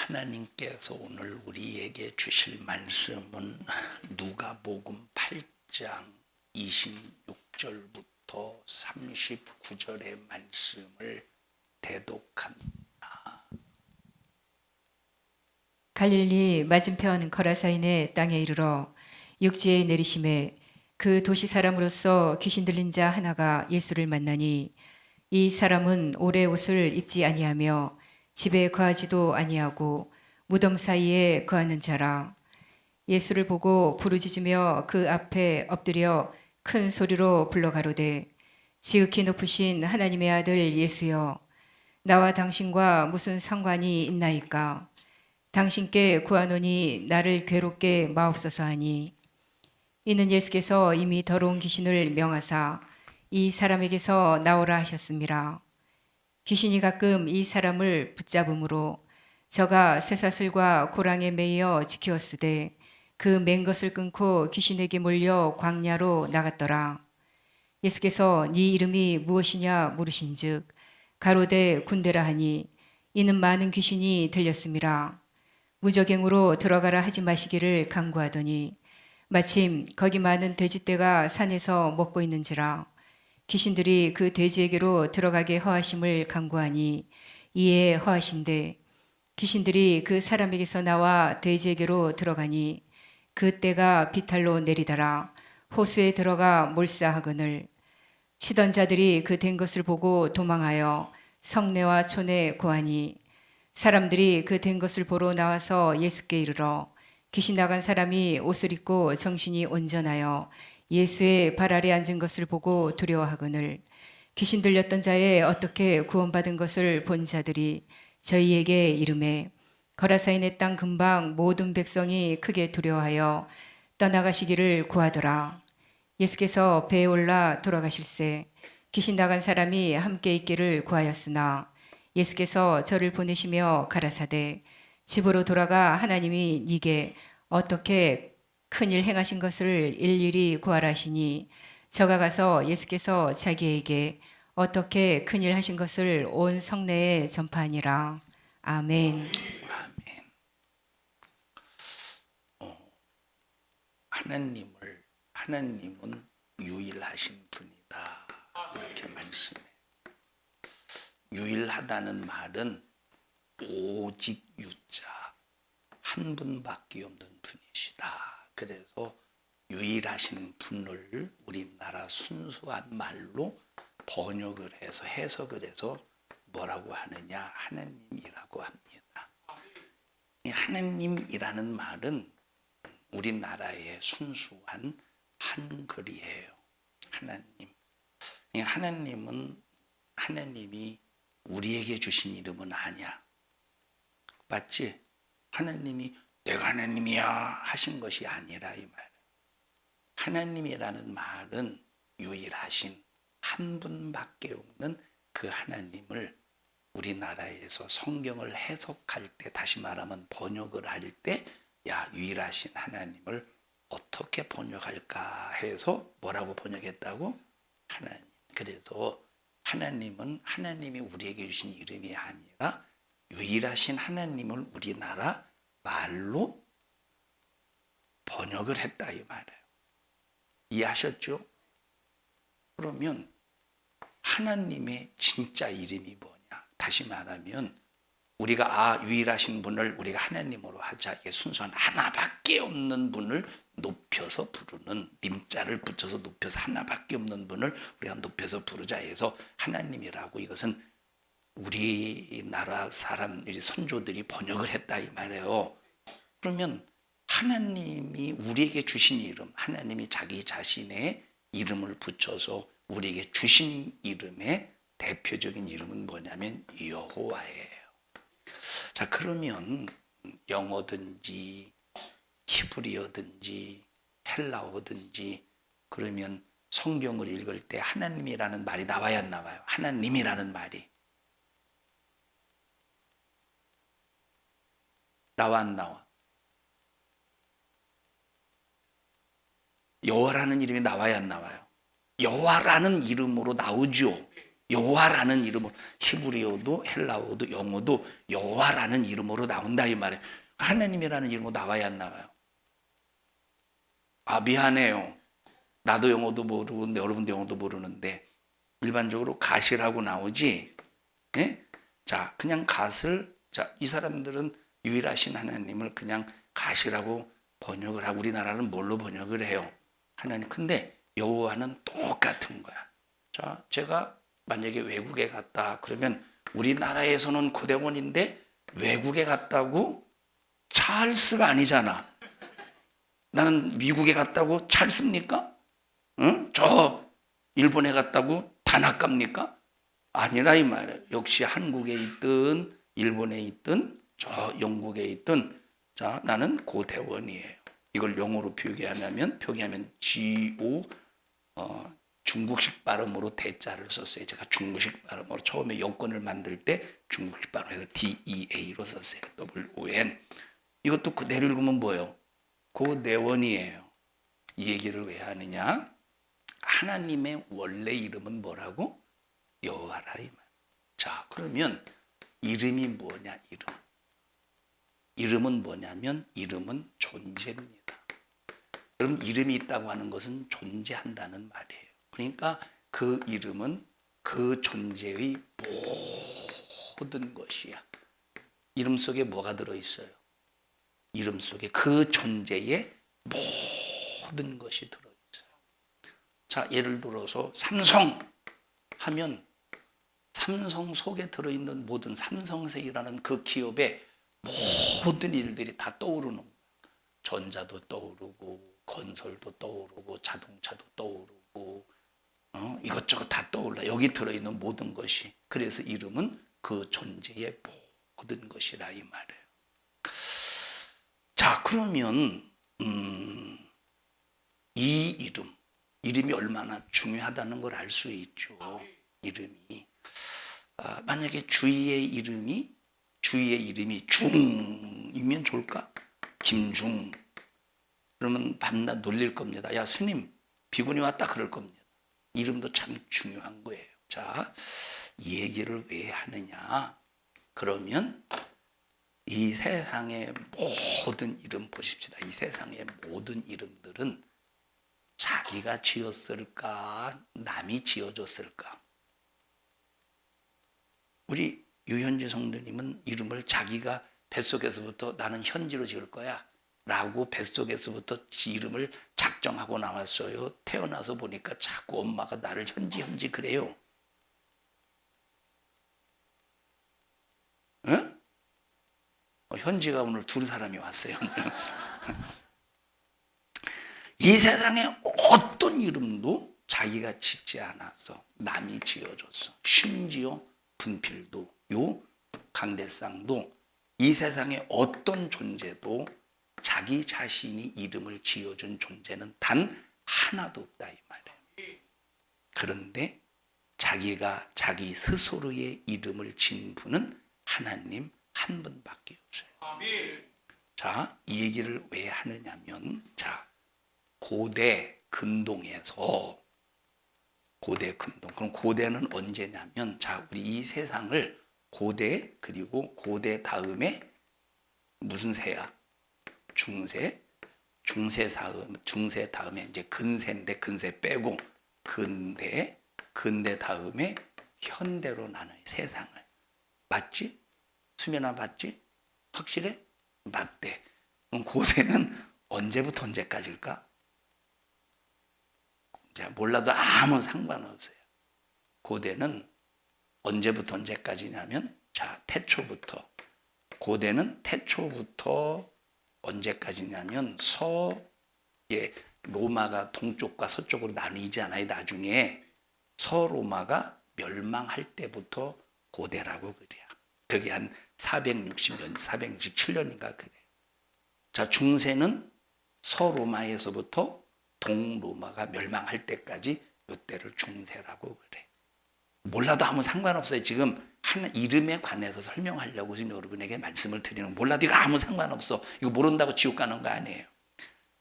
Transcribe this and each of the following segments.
하나님께서 오늘 우리에게 주실 말씀은 누가복음 8장 26절부터 39절의 말씀을 대독합니다. 갈릴리 맞은편 거라사인의 땅에 이르러 육지에 내리심에 그 도시 사람으로서 귀신 들린 자 하나가 예수를 만나니 이 사람은 오래 옷을 입지 아니하며 집에 거하지도 아니하고 무덤 사이에 거하는 자라. 예수를 보고 부르짖으며 그 앞에 엎드려 큰 소리로 불러가로되 지극히 높으신 하나님의 아들 예수여, 나와 당신과 무슨 상관이 있나이까? 당신께 구하노니 나를 괴롭게 마옵소서 하니, 이는 예수께서 이미 더러운 귀신을 명하사 이 사람에게서 나오라 하셨습니다. 귀신이 가끔 이 사람을 붙잡음으로 저가 쇠사슬과 고랑에 매여 지키었으되 그 맨 것을 끊고 귀신에게 몰려 광야로 나갔더라. 예수께서 네 이름이 무엇이냐 물으신즉 가로되 군대라 하니, 이는 많은 귀신이 들렸음이라. 무저갱으로 들어가라 하지 마시기를 간구하더니 마침 거기 많은 돼지떼가 산에서 먹고 있는지라. 귀신들이 그 돼지에게로 들어가게 허하심을 간구하니 이에 허하신대 귀신들이 그 사람에게서 나와 돼지에게로 들어가니 그 떼가 비탈로 내리더라. 호수에 들어가 몰사하거늘 치던 자들이 그 된 것을 보고 도망하여 성내와 촌에 고하니 사람들이 그 된 것을 보러 나와서 예수께 이르러 귀신 나간 사람이 옷을 입고 정신이 온전하여 예수의 발 아래 앉은 것을 보고 두려워하거늘 귀신 들렸던 자의 어떻게 구원받은 것을 본 자들이 저희에게 이르매 거라사인의 땅 근방 모든 백성이 크게 두려워하여 떠나가시기를 구하더라. 예수께서 배에 올라 돌아가실새 귀신 나간 사람이 함께 있기를 구하였으나 예수께서 저를 보내시며 가라사대 집으로 돌아가 하나님이 네게 어떻게 큰일 행하신 것을 일일이 구하라 하시니 저가 가서 예수께서 자기에게 어떻게 큰일 하신 것을 온 성내에 전파하니라. 아멘. 아멘. 하나님은 유일하신 분이다. 이렇게 말씀해. 유일하다는 말은 오직 유자 한 분밖에 없는 분이시다. 그래서 유일하신 분을 우리나라 순수한 말로 번역을 해서 해석을 해서 뭐라고 하느냐, 하나님이라고 합니다. 이 하나님이라는 말은 우리나라의 순수한 한글이에요. 하나님. 이 하나님이 우리에게 주신 이름은 아니야. 맞지? 하나님이 내가 하나님이야 하신 것이 아니라 이 말. 하나님이라는 말은 유일하신 한 분밖에 없는 그 하나님을 우리나라에서 성경을 해석할 때, 다시 말하면 번역을 할 때, 야, 유일하신 하나님을 어떻게 번역할까 해서 뭐라고 번역했다고? 하나님. 그래서 하나님이 우리에게 주신 이름이 아니라 유일하신 하나님을 우리나라 말로 번역을 했다 이 말이에요. 이해하셨죠? 그러면 하나님의 진짜 이름이 뭐냐? 다시 말하면 우리가 유일하신 분을 우리가 하나님으로 하자. 이게 순수한 하나밖에 없는 분을 높여서 부르는, 님자를 붙여서 높여서 하나밖에 없는 분을 우리가 높여서 부르자 해서 하나님이라고, 이것은 우리나라 사람, 우리 선조들이 번역을 했다 이 말이에요. 그러면 하나님이 우리에게 주신 이름, 하나님이 자기 자신의 이름을 붙여서 우리에게 주신 이름의 대표적인 이름은 뭐냐면 여호와예요. 자, 그러면 영어든지 히브리어든지 헬라어든지 그러면 성경을 읽을 때 하나님이라는 말이 나와야 안 나와요? 하나님이라는 말이 나와 안 나와? 여호와라는 이름이 나와야 안 나와요? 여호와라는 이름으로 나오죠. 여호와라는 이름으로, 히브리어도 헬라어도 영어도 여호와라는 이름으로 나온다 이 말이에요. 하나님이라는 이름으로 나와야 안 나와요? 아, 미안해요. 나도 영어도 모르고 여러분도 영어도 모르는데 일반적으로 갓이라고 나오지. 예? 자, 그냥 갓을, 자, 이 사람들은 유일하신 하나님을 그냥 갓이라고 번역을 하고, 우리나라는 뭘로 번역을 해요? 하나님. 근데 여호와는 똑같은 거야. 자, 제가 만약에 외국에 갔다 그러면 우리나라에서는 고대원인데 외국에 갔다고 찰스가 아니잖아. 나는 미국에 갔다고 찰스입니까? 응? 저 일본에 갔다고 다나카입니까? 아니라 이 말이에요. 역시 한국에 있든 일본에 있든 저 영국에 있든, 자, 나는 고대원이에요. 이걸 영어로 표기하면 GO, 중국식 발음으로 대자를 썼어요. 제가 중국식 발음으로 처음에 여권을 만들 때 중국식 발음으로 해서 DEA로 썼어요. WON. 이것도 그대로 읽으면 뭐예요? 고대원이에요. 이 얘기를 왜 하느냐? 하나님의 원래 이름은 뭐라고? 여호와라 이 말. 자, 그러면 이름이 뭐냐? 이름은 뭐냐면 이름은 존재입니다. 여러분, 이름이 있다고 하는 것은 존재한다는 말이에요. 그러니까 그 이름은 그 존재의 모든 것이야. 이름 속에 뭐가 들어있어요? 이름 속에 그 존재의 모든 것이 들어있어요. 자, 예를 들어서 삼성 하면 삼성 속에 들어있는 모든 삼성생이라는 그 기업의 모든 일들이 다 떠오르는 거예요. 전자도 떠오르고 건설도 떠오르고 자동차도 떠오르고 이것저것 다 떠올라. 여기 들어있는 모든 것이. 그래서 이름은 그 존재의 모든 것이라 이 말이에요. 자, 그러면 이 이름이 얼마나 중요하다는 걸 알 수 있죠. 이름이 만약에 주의 이름이 중이면 좋을까? 김중. 그러면 밤낮 놀릴 겁니다. 야, 스님, 비군이 왔다 그럴 겁니다. 이름도 참 중요한 거예요. 자, 이 얘기를 왜 하느냐? 그러면 이 세상의 모든 이름 보십시다. 이 세상의 모든 이름들은 자기가 지었을까? 남이 지어줬을까? 우리 유현재 성도님은 이름을 자기가 뱃속에서부터 나는 현지로 지을 거야 라고 뱃속에서부터 이름을 작정하고 나왔어요. 태어나서 보니까 자꾸 엄마가 나를 현지 그래요. 응? 현지가 오늘 두 사람이 왔어요. 이 세상에 어떤 이름도 자기가 짓지 않았어. 남이 지어줬어. 심지어 분필도, 요 강대상도, 이 세상에 어떤 존재도 자기 자신이 이름을 지어준 존재는 단 하나도 없다 이 말이에요. 그런데 자기가 자기 스스로의 이름을 진 분은 하나님 한 분밖에 없어요. 자, 이 얘기를 왜 하느냐면, 자, 고대 근동에서 고대 근동. 그럼 고대는 언제냐면, 자, 우리 이 세상을 고대, 그리고 고대 다음에 무슨 세야? 중세. 중세 다음에 이제 근세인데, 근세 빼고 근대 다음에 현대로 나눠요. 세상을. 맞지? 수면아 맞지? 확실해? 맞대. 그럼 고대는 언제부터 언제까지일까? 자, 몰라도 아무 상관없어요. 고대는 언제부터 언제까지냐면, 자, 태초부터. 고대는 태초부터 언제까지냐면 로마가 동쪽과 서쪽으로 나뉘지 않아요. 나중에 서로마가 멸망할 때부터 고대라고 그래요. 그게 한 460년, 467년인가 그래요. 자, 중세는 서로마에서부터 동로마가 멸망할 때까지 이때를 중세라고 그래. 몰라도 아무 상관없어요. 지금 한 이름에 관해서 설명하려고 지금 여러분에게 말씀을 드리는, 몰라도 이거 아무 상관없어. 이거 모른다고 지옥 가는 거 아니에요.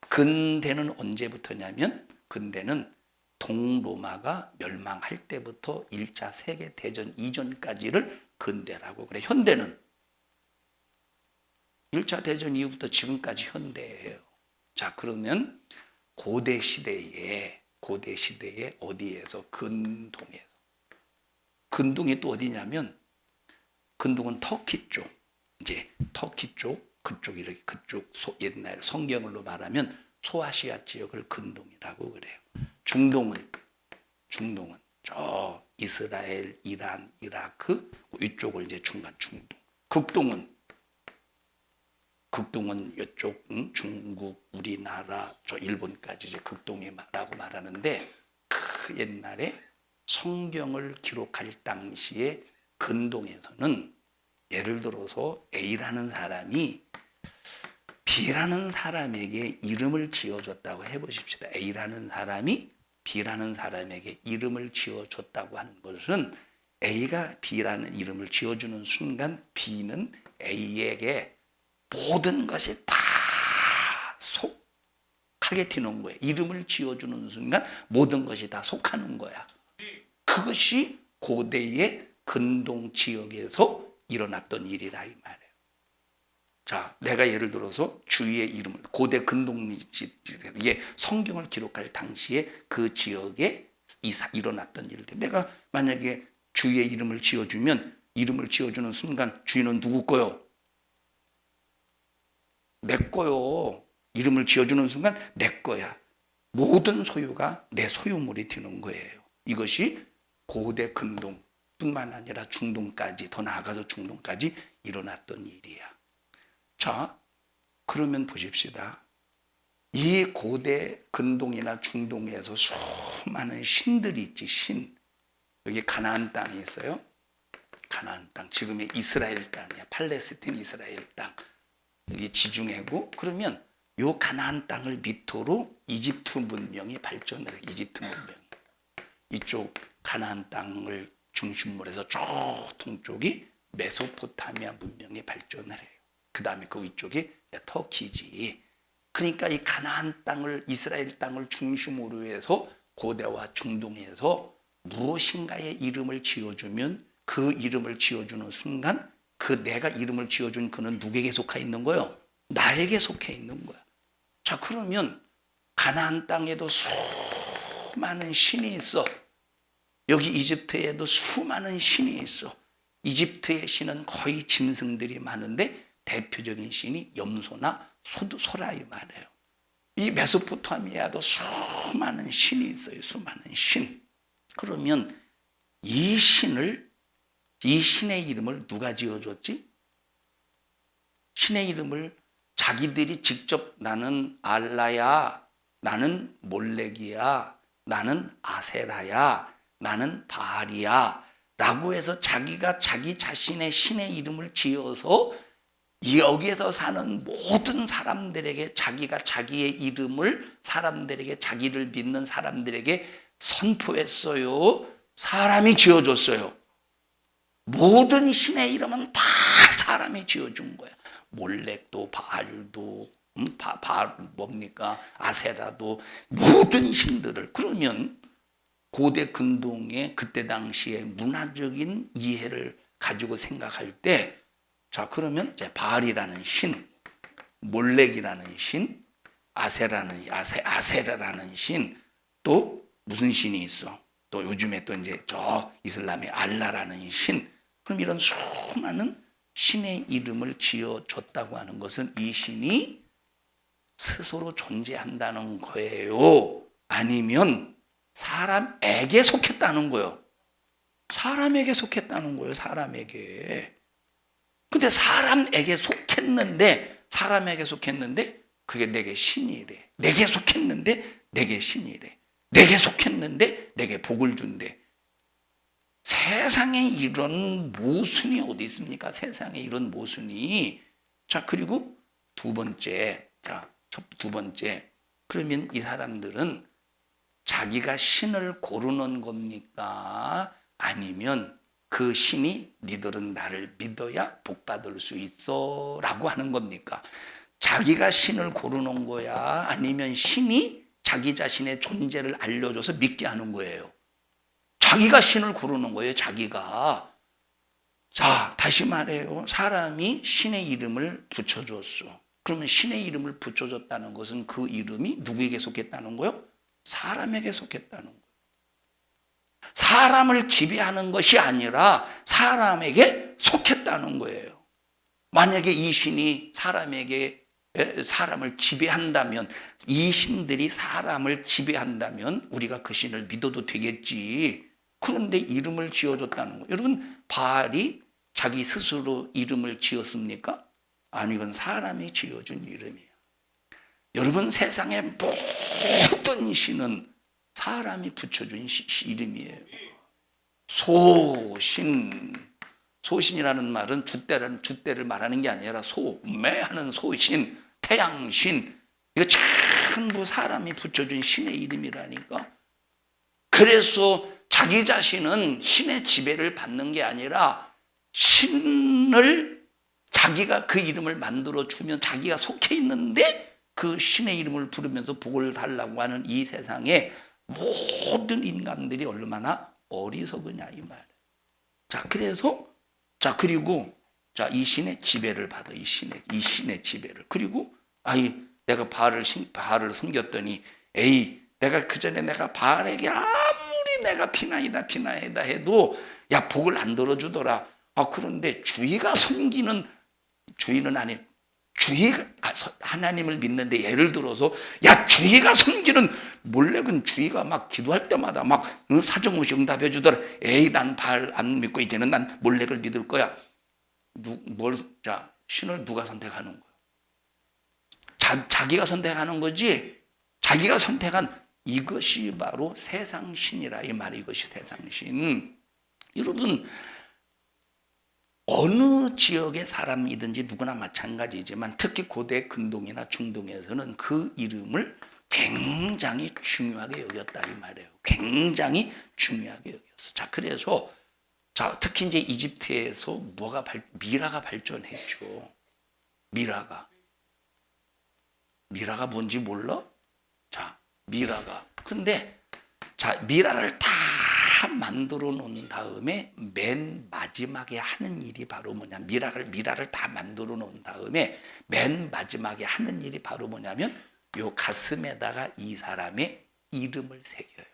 근대는 언제부터냐면, 근대는 동로마가 멸망할 때부터 1차 세계대전 이전까지를 근대라고 그래. 현대는 1차 대전 이후부터 지금까지 현대예요. 자, 그러면 고대 시대에 어디에서? 근동에서. 근동이 또 어디냐면 근동은 터키 쪽. 이제 터키 쪽 그쪽 이렇게 그쪽 옛날 성경으로 말하면 소아시아 지역을 근동이라고 그래요. 중동은 저 이스라엘, 이란, 이라크 이쪽을 이제 중간 중동. 극동은 이쪽 중국, 우리나라, 저 일본까지 이제 극동이라고 말하는데 그 옛날에 성경을 기록할 당시에 근동에서는 예를 들어서 A라는 사람이 B라는 사람에게 이름을 지어줬다고 해보십시다. A라는 사람이 B라는 사람에게 이름을 지어줬다고 하는 것은 A가 B라는 이름을 지어주는 순간 B는 A에게 모든 것이 다 속하게 튀는 거예요. 이름을 지어주는 순간 모든 것이 다 속하는 거야. 그것이 고대의 근동 지역에서 일어났던 일이라 이 말이에요. 자, 내가 예를 들어서 주의 이름을 고대 근동 이게 성경을 기록할 당시에 그 지역에 일어났던 일들. 내가 만약에 주의 이름을 지어주면 이름을 지어주는 순간 주인은 누구 거요? 내 거요. 이름을 지어주는 순간 내 거야. 모든 소유가 내 소유물이 되는 거예요. 이것이 고대 근동뿐만 아니라 중동까지, 더 나아가서 중동까지 일어났던 일이야. 자, 그러면 보십시다. 이 고대 근동이나 중동에서 수많은 신들이 있지, 신. 여기 가나안 땅이 있어요. 가나안 땅, 지금의 이스라엘 땅이야. 팔레스틴 이스라엘 땅. 여기 지중해고, 그러면 요 가나안 땅을 밑으로 이집트 문명이 발전을 해요. 이집트 문명이. 이쪽 가나안 땅을 중심으로 해서 쭉 동쪽이 메소포타미아 문명이 발전을 해요. 그 다음에 그 위쪽이 터키지. 그러니까 이 가나안 땅을, 이스라엘 땅을 중심으로 해서 고대와 중동에서 무엇인가의 이름을 지어주면 그 이름을 지어주는 순간 그 내가 이름을 지어준 그는 누구에게 속해 있는 거예요? 나에게 속해 있는 거야. 자, 그러면 가나안 땅에도 수많은 신이 있어. 여기 이집트에도 수많은 신이 있어. 이집트의 신은 거의 짐승들이 많은데 대표적인 신이 염소나 소라 이 말이에요. 이 메소포타미아도 수많은 신이 있어요. 수많은 신. 그러면 이 신의 이름을 누가 지어줬지? 신의 이름을 자기들이 직접 나는 알라야, 나는 몰렉이야, 나는 아세라야, 나는 바알이야 라고 해서 자기가 자기 자신의 신의 이름을 지어서 여기에서 사는 모든 사람들에게 자기가 자기의 이름을 사람들에게 자기를 믿는 사람들에게 선포했어요. 사람이 지어줬어요. 모든 신의 이름은 다 사람이 지어준 거야. 몰렉도 바알도 뭡니까? 아세라도 모든 신들을. 그러면 고대 근동의 그때 당시에 문화적인 이해를 가지고 생각할 때 자, 그러면 이제 바알이라는 신, 몰렉이라는 신, 아세라라는 신, 또 무슨 신이 있어? 또 요즘에 또 이제 저 이슬람의 알라라는 신. 그럼 이런 수많은 신의 이름을 지어줬다고 하는 것은 이 신이 스스로 존재한다는 거예요? 아니면 사람에게 속했다는 거예요? 사람에게 속했다는 거예요, 사람에게. 근데 사람에게 속했는데 그게 내게 신이래. 내게 속했는데 내게 신이래. 내게 속했는데 내게 복을 준대. 세상에 이런 모순이 어디 있습니까? 세상에 이런 모순이. 자, 그리고 두 번째. 그러면 이 사람들은 자기가 신을 고르는 겁니까? 아니면 그 신이 니들은 나를 믿어야 복받을 수 있어 라고 하는 겁니까? 자기가 신을 고르는 거야? 아니면 신이 자기 자신의 존재를 알려줘서 믿게 하는 거예요. 자기가 신을 고르는 거예요. 자기가. 자, 다시 말해요. 사람이 신의 이름을 붙여줬어. 그러면 신의 이름을 붙여줬다는 것은 그 이름이 누구에게 속했다는 거예요? 사람에게 속했다는 거예요. 사람을 지배하는 것이 아니라 사람에게 속했다는 거예요. 만약에 이 신이 사람을 지배한다면, 이 신들이 사람을 지배한다면 우리가 그 신을 믿어도 되겠지. 그런데 이름을 지어줬다는 거예요. 여러분, 바알이 자기 스스로 이름을 지었습니까? 아니, 이건 사람이 지어준 이름이에요. 여러분, 세상의 모든 신은 사람이 붙여준 이름이에요. 소신이라는 말은 줏대를 말하는 게 아니라 매하는 소신, 태양신, 이거 전부 사람이 붙여준 신의 이름이라니까. 그래서 자기 자신은 신의 지배를 받는 게 아니라 신을, 자기가 그 이름을 만들어 주면 자기가 속해 있는데 그 신의 이름을 부르면서 복을 달라고 하는 이 세상에 모든 인간들이 얼마나 어리석으냐 이 말이에요. 자, 그래서 그리고 이 신의 지배를 받아. 이 신의 지배를. 그리고 내가 바알을 섬겼더니 내가 그전에 내가 바알에게 아무리 내가 피나이다 해도 야, 복을 안 들어주더라. 그런데 주의가 섬기는, 주의는 아니, 하나님을 믿는데 예를 들어서 주의가 섬기는 몰렉은 주의가 막 기도할 때마다 막 사정없이 응답해 주더라. 난 바알 안 믿고 이제는 난 몰렉을 믿을 거야. 신을 누가 선택하는 거야? 자기가 선택하는 거지. 자기가 선택한 이것이 바로 세상신이라 이 말이. 이것이 세상신. 여러분, 어느 지역의 사람이든지 누구나 마찬가지지만 특히 고대 근동이나 중동에서는 그 이름을 굉장히 중요하게 여겼다 이 말이에요. 굉장히 중요하게 여겼어. 그래서 특히 이제 이집트에서 미라가 발전했죠. 미라가 뭔지 몰라? 미라가. 근데 미라를 다 만들어 놓은 다음에 맨 마지막에 하는 일이 바로 뭐냐? 미라를 다 만들어 놓은 다음에 맨 마지막에 하는 일이 바로 뭐냐면 요 가슴에다가 이 사람의 이름을 새겨요.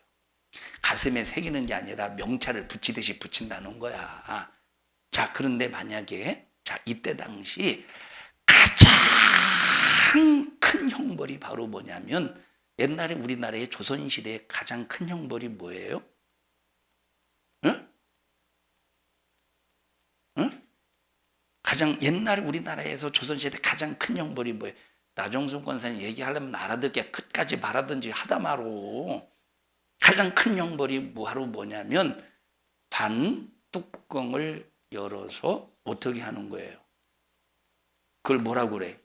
가슴에 새기는 게 아니라 명찰을 붙이듯이 붙인다는 거야. 그런데 만약에 이때 당시 가장 큰 형벌이 바로 뭐냐면, 옛날에 우리나라의 조선시대의 가장 큰 형벌이 뭐예요? 옛날에 우리나라에서 조선시대 가장 큰 형벌이 뭐예요? 나정순 권사님 얘기하려면 알아듣게 끝까지 말하든지 하다 마로. 가장 큰 형벌이 바로 뭐냐면 관 뚜껑을 열어서 어떻게 하는 거예요? 그걸 뭐라고 그래?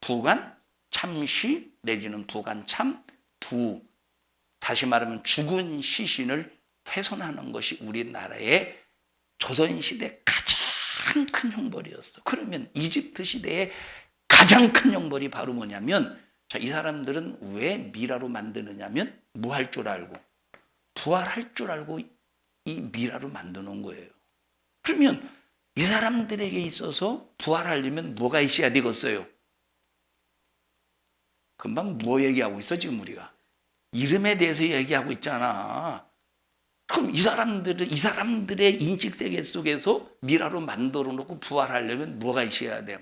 부관 참시 내지는 부관 참두. 다시 말하면 죽은 시신을 훼손하는 것이 우리나라의 조선시대 가장 큰 형벌이었어. 그러면 이집트 시대의 가장 큰 형벌이 바로 뭐냐면, 이 사람들은 왜 미라로 만드느냐면 뭐 할 줄 알고, 부활할 줄 알고 이 미라로 만드는 거예요. 그러면 이 사람들에게 있어서 부활하려면 뭐가 있어야 되겠어요? 금방 뭐 얘기하고 있어 지금 우리가? 이름에 대해서 얘기하고 있잖아. 그럼 이 사람들의 인식세계 속에서 미라로 만들어 놓고 부활하려면 뭐가 있어야 돼요?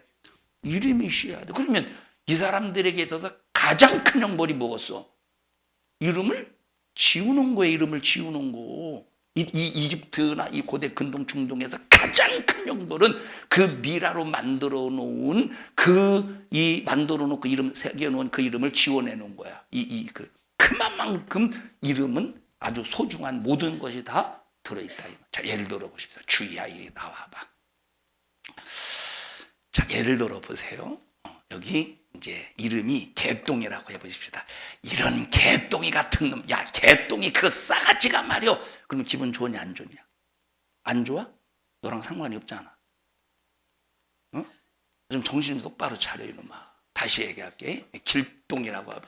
이름이 있어야 돼. 그러면 이 사람들에게 있어서 가장 큰 형벌이 뭐겠어? 이름을 지우는 거예요. 이름을 지우는 거. 이집트나 이 고대 근동 중동에서 가장 큰 형벌은 그 미라로 만들어 놓은 만들어 놓고 이름 새겨 놓은 그 이름을 지워내는 거야. 그만큼 이름은 아주 소중한 모든 것이 다 들어있다. 예를 들어 보십시오. 주희야, 이리 나와봐. 예를 들어 보세요. 여기 이제 이름이 개똥이라고 해보십시다. 이런 개똥이 같은 놈, 개똥이 그 싸가지가 말이오. 그럼 기분 좋으냐 안 좋냐? 안 좋아? 너랑 상관이 없잖아. 좀 정신 똑바로 차려 이놈아. 다시 얘기할게. 길똥이라고 하고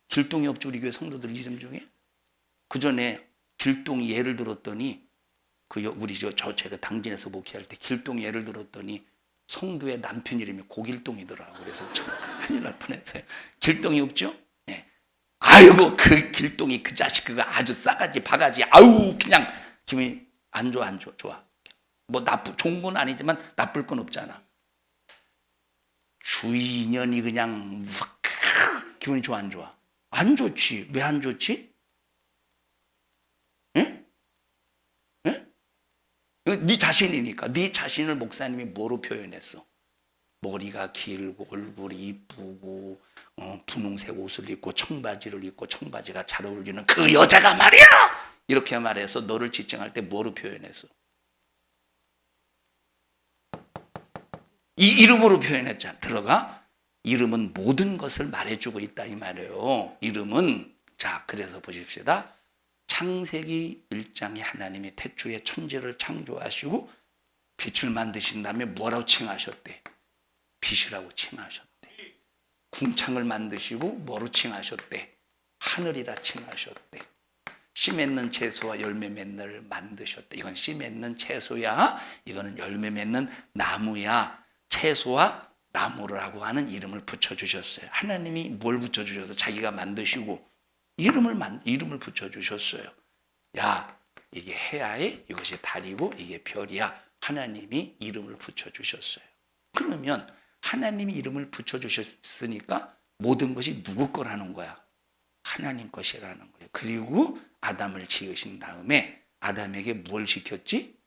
길동이 없죠, 우리 교회 성도들 이름 중에. 그 전에 길동이 예를 들었더니 우리 제가 당진에서 목회할 때 길동이 예를 들었더니 성도의 남편 이름이 고길동이더라고. 그래서 참 큰일 날 뻔했어요. 길동이 없죠? 네. 아이고 그 길동이 그 자식 그거 아주 싸가지 바가지 아우 그냥 기분이 안 좋아 안 좋아 좋아. 뭐 좋은 건 아니지만 나쁠 건 없잖아. 주인연이 그냥 확 기분이 좋아 안 좋아? 안 좋지. 왜 안 좋지? 예? 예? 네 자신이니까. 네 자신을 목사님이 뭐로 표현했어? 머리가 길고 얼굴이 이쁘고 분홍색 옷을 입고 청바지를 입고 청바지가 잘 어울리는 그 여자가 말이야! 이렇게 말해서 너를 지칭할 때 뭐로 표현했어? 이 이름으로 표현했잖아. 들어가? 이름은 모든 것을 말해주고 있다 이 말이에요. 이름은 자 그래서 보십시다. 창세기 1장에 하나님이 태초에 천지를 창조하시고 빛을 만드신 다음에 뭐라고 칭하셨대? 빛이라고 칭하셨대. 궁창을 만드시고 뭐로 칭하셨대? 하늘이라 칭하셨대. 씨 맺는 채소와 열매 맺는 을 만드셨대. 이건 씨 맺는 채소야. 이거는 열매 맺는 나무야. 채소와 나무라고 하는 이름을 붙여주셨어요. 하나님이 뭘 붙여주셔서 자기가 만드시고 이름을 붙여주셨어요. 야, 이게 해야에 이것이 달이고 이게 별이야. 하나님이 이름을 붙여주셨어요. 그러면 하나님이 이름을 붙여주셨으니까 모든 것이 누구 거라는 거야? 하나님 것이라는 거예요. 그리고 아담을 지으신 다음에 아담에게 뭘 시켰지?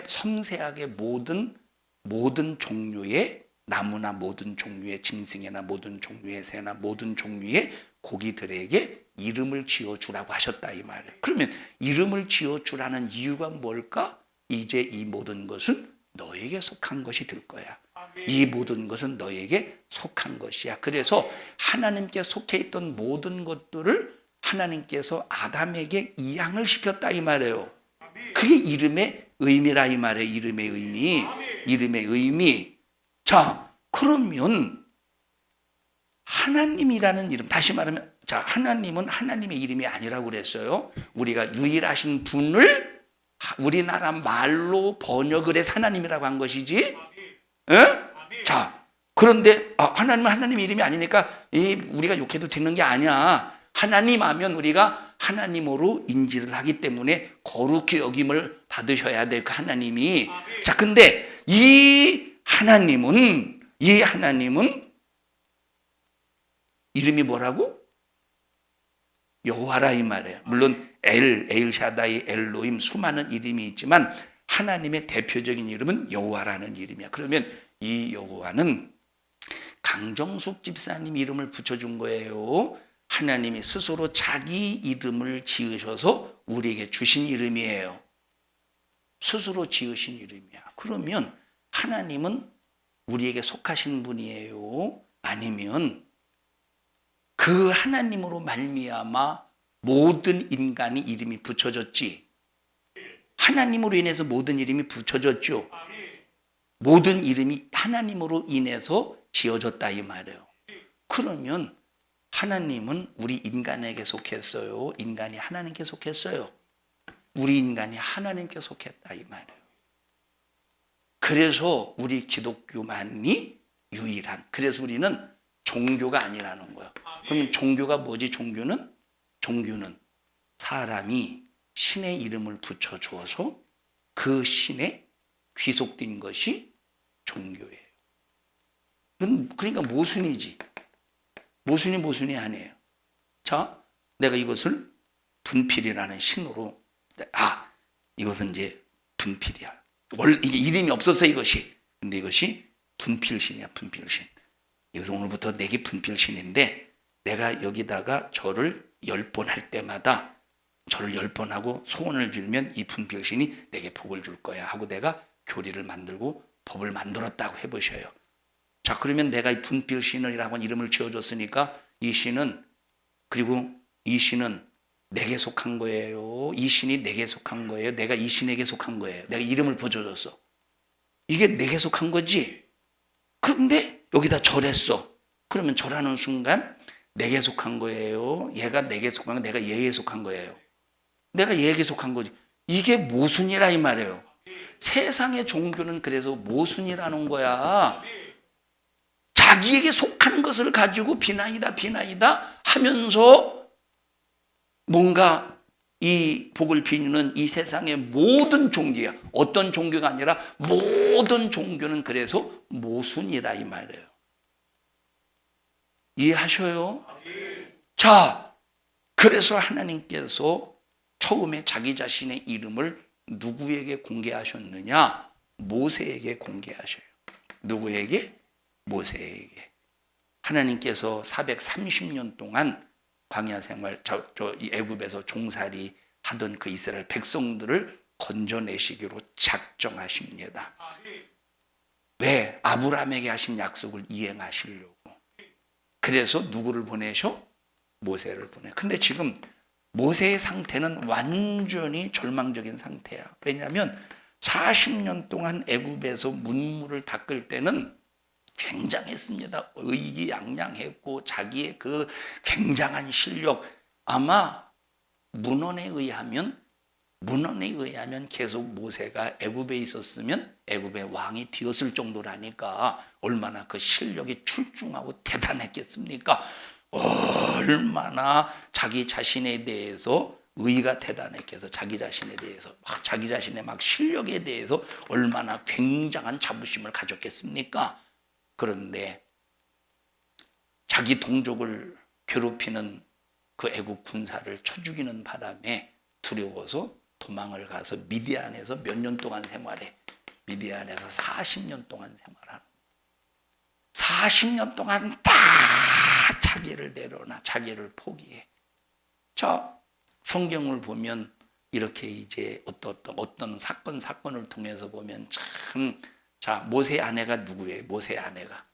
섬세하게 모든 종류의 나무나 모든 종류의 짐승이나 모든 종류의 새나 모든 종류의 고기들에게 이름을 지어주라고 하셨다 이 말이에요. 그러면 이름을 지어주라는 이유가 뭘까? 이제 이 모든 것은 너에게 속한 것이 될 거야. 이 모든 것은 너에게 속한 것이야. 그래서 하나님께 속해 있던 모든 것들을 하나님께서 아담에게 이양을 시켰다 이 말이에요. 그게 이름의 의미라 이 말이에요. 이름의 의미. 이름의 의미. 자, 그러면 하나님이라는 이름, 다시 말하면 자, 하나님은 하나님의 이름이 아니라고 그랬어요. 우리가 유일하신 분을 우리나라 말로 번역을 해서 하나님이라고 한 것이지. 에? 자, 그런데 하나님은 하나님의 이름이 아니니까 우리가 욕해도 되는 게 아니야. 하나님 하면 우리가 하나님으로 인지를 하기 때문에 거룩히 여김을 받으셔야 돼. 그 하나님이. 자, 근데 이 하나님은 이름이 뭐라고? 여호와라 이 말이에요. 물론 엘샤다이, 엘로임 수많은 이름이 있지만 하나님의 대표적인 이름은 여호와라는 이름이야. 그러면 이 여호와는 강정숙 집사님 이름을 붙여준 거예요. 하나님이 스스로 자기 이름을 지으셔서 우리에게 주신 이름이에요. 스스로 지으신 이름이야. 그러면 하나님은 우리에게 속하신 분이에요? 아니면 그 하나님으로 말미암아 모든 인간이 이름이 붙여졌지? 하나님으로 인해서 모든 이름이 붙여졌죠. 모든 이름이 하나님으로 인해서 지어졌다 이 말이에요. 그러면 하나님은 우리 인간에게 속했어요? 인간이 하나님께 속했어요? 우리 인간이 하나님께 속했다 이 말이에요. 그래서 우리 기독교만이 유일한, 그래서 우리는 종교가 아니라는 거예요. 그러면 종교가 뭐지? 종교는 사람이 신의 이름을 붙여주어서 그 신에 귀속된 것이 종교예요. 그러니까 모순이지. 모순이 아니에요. 자, 내가 이것을 분필이라는 신으로, 이것은 이제 분필이야. 원래 이게 이름이 없었어 이것이. 근데 이것이 분필신이야, 분필신. 이것은 오늘부터 내게 분필신인데 내가 여기다가 절을 10번 할 때마다 절을 10번 하고 소원을 빌면 이 분필신이 내게 복을 줄 거야 하고 내가 교리를 만들고 법을 만들었다고 해보셔요. 자, 그러면 내가 이 분필신이라고 하는 이름을 지어줬으니까 이 신은 내게 속한 거예요. 이 신이 내게 속한 거예요. 내가 이 신에게 속한 거예요. 내가 이름을 붙여줬어. 이게 내게 속한 거지. 그런데 여기다 절했어. 그러면 절하는 순간 내게 속한 거예요? 얘가 내게 속한 거, 내가 얘에 속한 거예요? 내가 얘에게 속한 거지. 이게 모순이라 이 말이에요. 세상의 종교는 그래서 모순이라는 거야. 자기에게 속한 것을 가지고 비나이다 비나이다 하면서 뭔가 이 복을 비누는 이 세상의 모든 종교야. 어떤 종교가 아니라 모든 종교는 그래서 모순이라 이 말이에요. 이해하셔요? 자, 그래서 하나님께서 처음에 자기 자신의 이름을 누구에게 공개하셨느냐? 모세에게 공개하셔요. 누구에게? 모세에게. 하나님께서 430년 동안 광야 생활, 이 애굽에서 종살이 하던 그 이스라엘 백성들을 건져내시기로 작정하십니다. 왜? 아브라함에게 하신 약속을 이행하시려고. 그래서 누구를 보내셔? 모세를 보내. 근데 지금 모세의 상태는 완전히 절망적인 상태야. 왜냐하면 40년 동안 애굽에서 문물을 닦을 때는 굉장했습니다. 의기양양했고 자기의 그 굉장한 실력, 아마 문헌에 의하면 계속 모세가 애굽에 있었으면 애굽의 왕이 되었을 정도라니까 얼마나 그 실력이 출중하고 대단했겠습니까? 얼마나 자기 자신에 대해서 의의가 대단했겠어. 자기 자신에 대해서 자기 자신의 막 실력에 대해서 얼마나 굉장한 자부심을 가졌겠습니까? 그런데 자기 동족을 괴롭히는 그 애국 군사를 쳐 죽이는 바람에 두려워서 도망을 가서 미디안에서 몇 년 동안 생활해. 미디안에서 40년 동안 생활하는. 40년 동안 다 자기를 내려놔. 자기를 포기해. 자, 성경을 보면 이렇게 이제 어떤 사건을 통해서 보면 참, 자, 모세의 아내가 누구예요? 모세의 아내가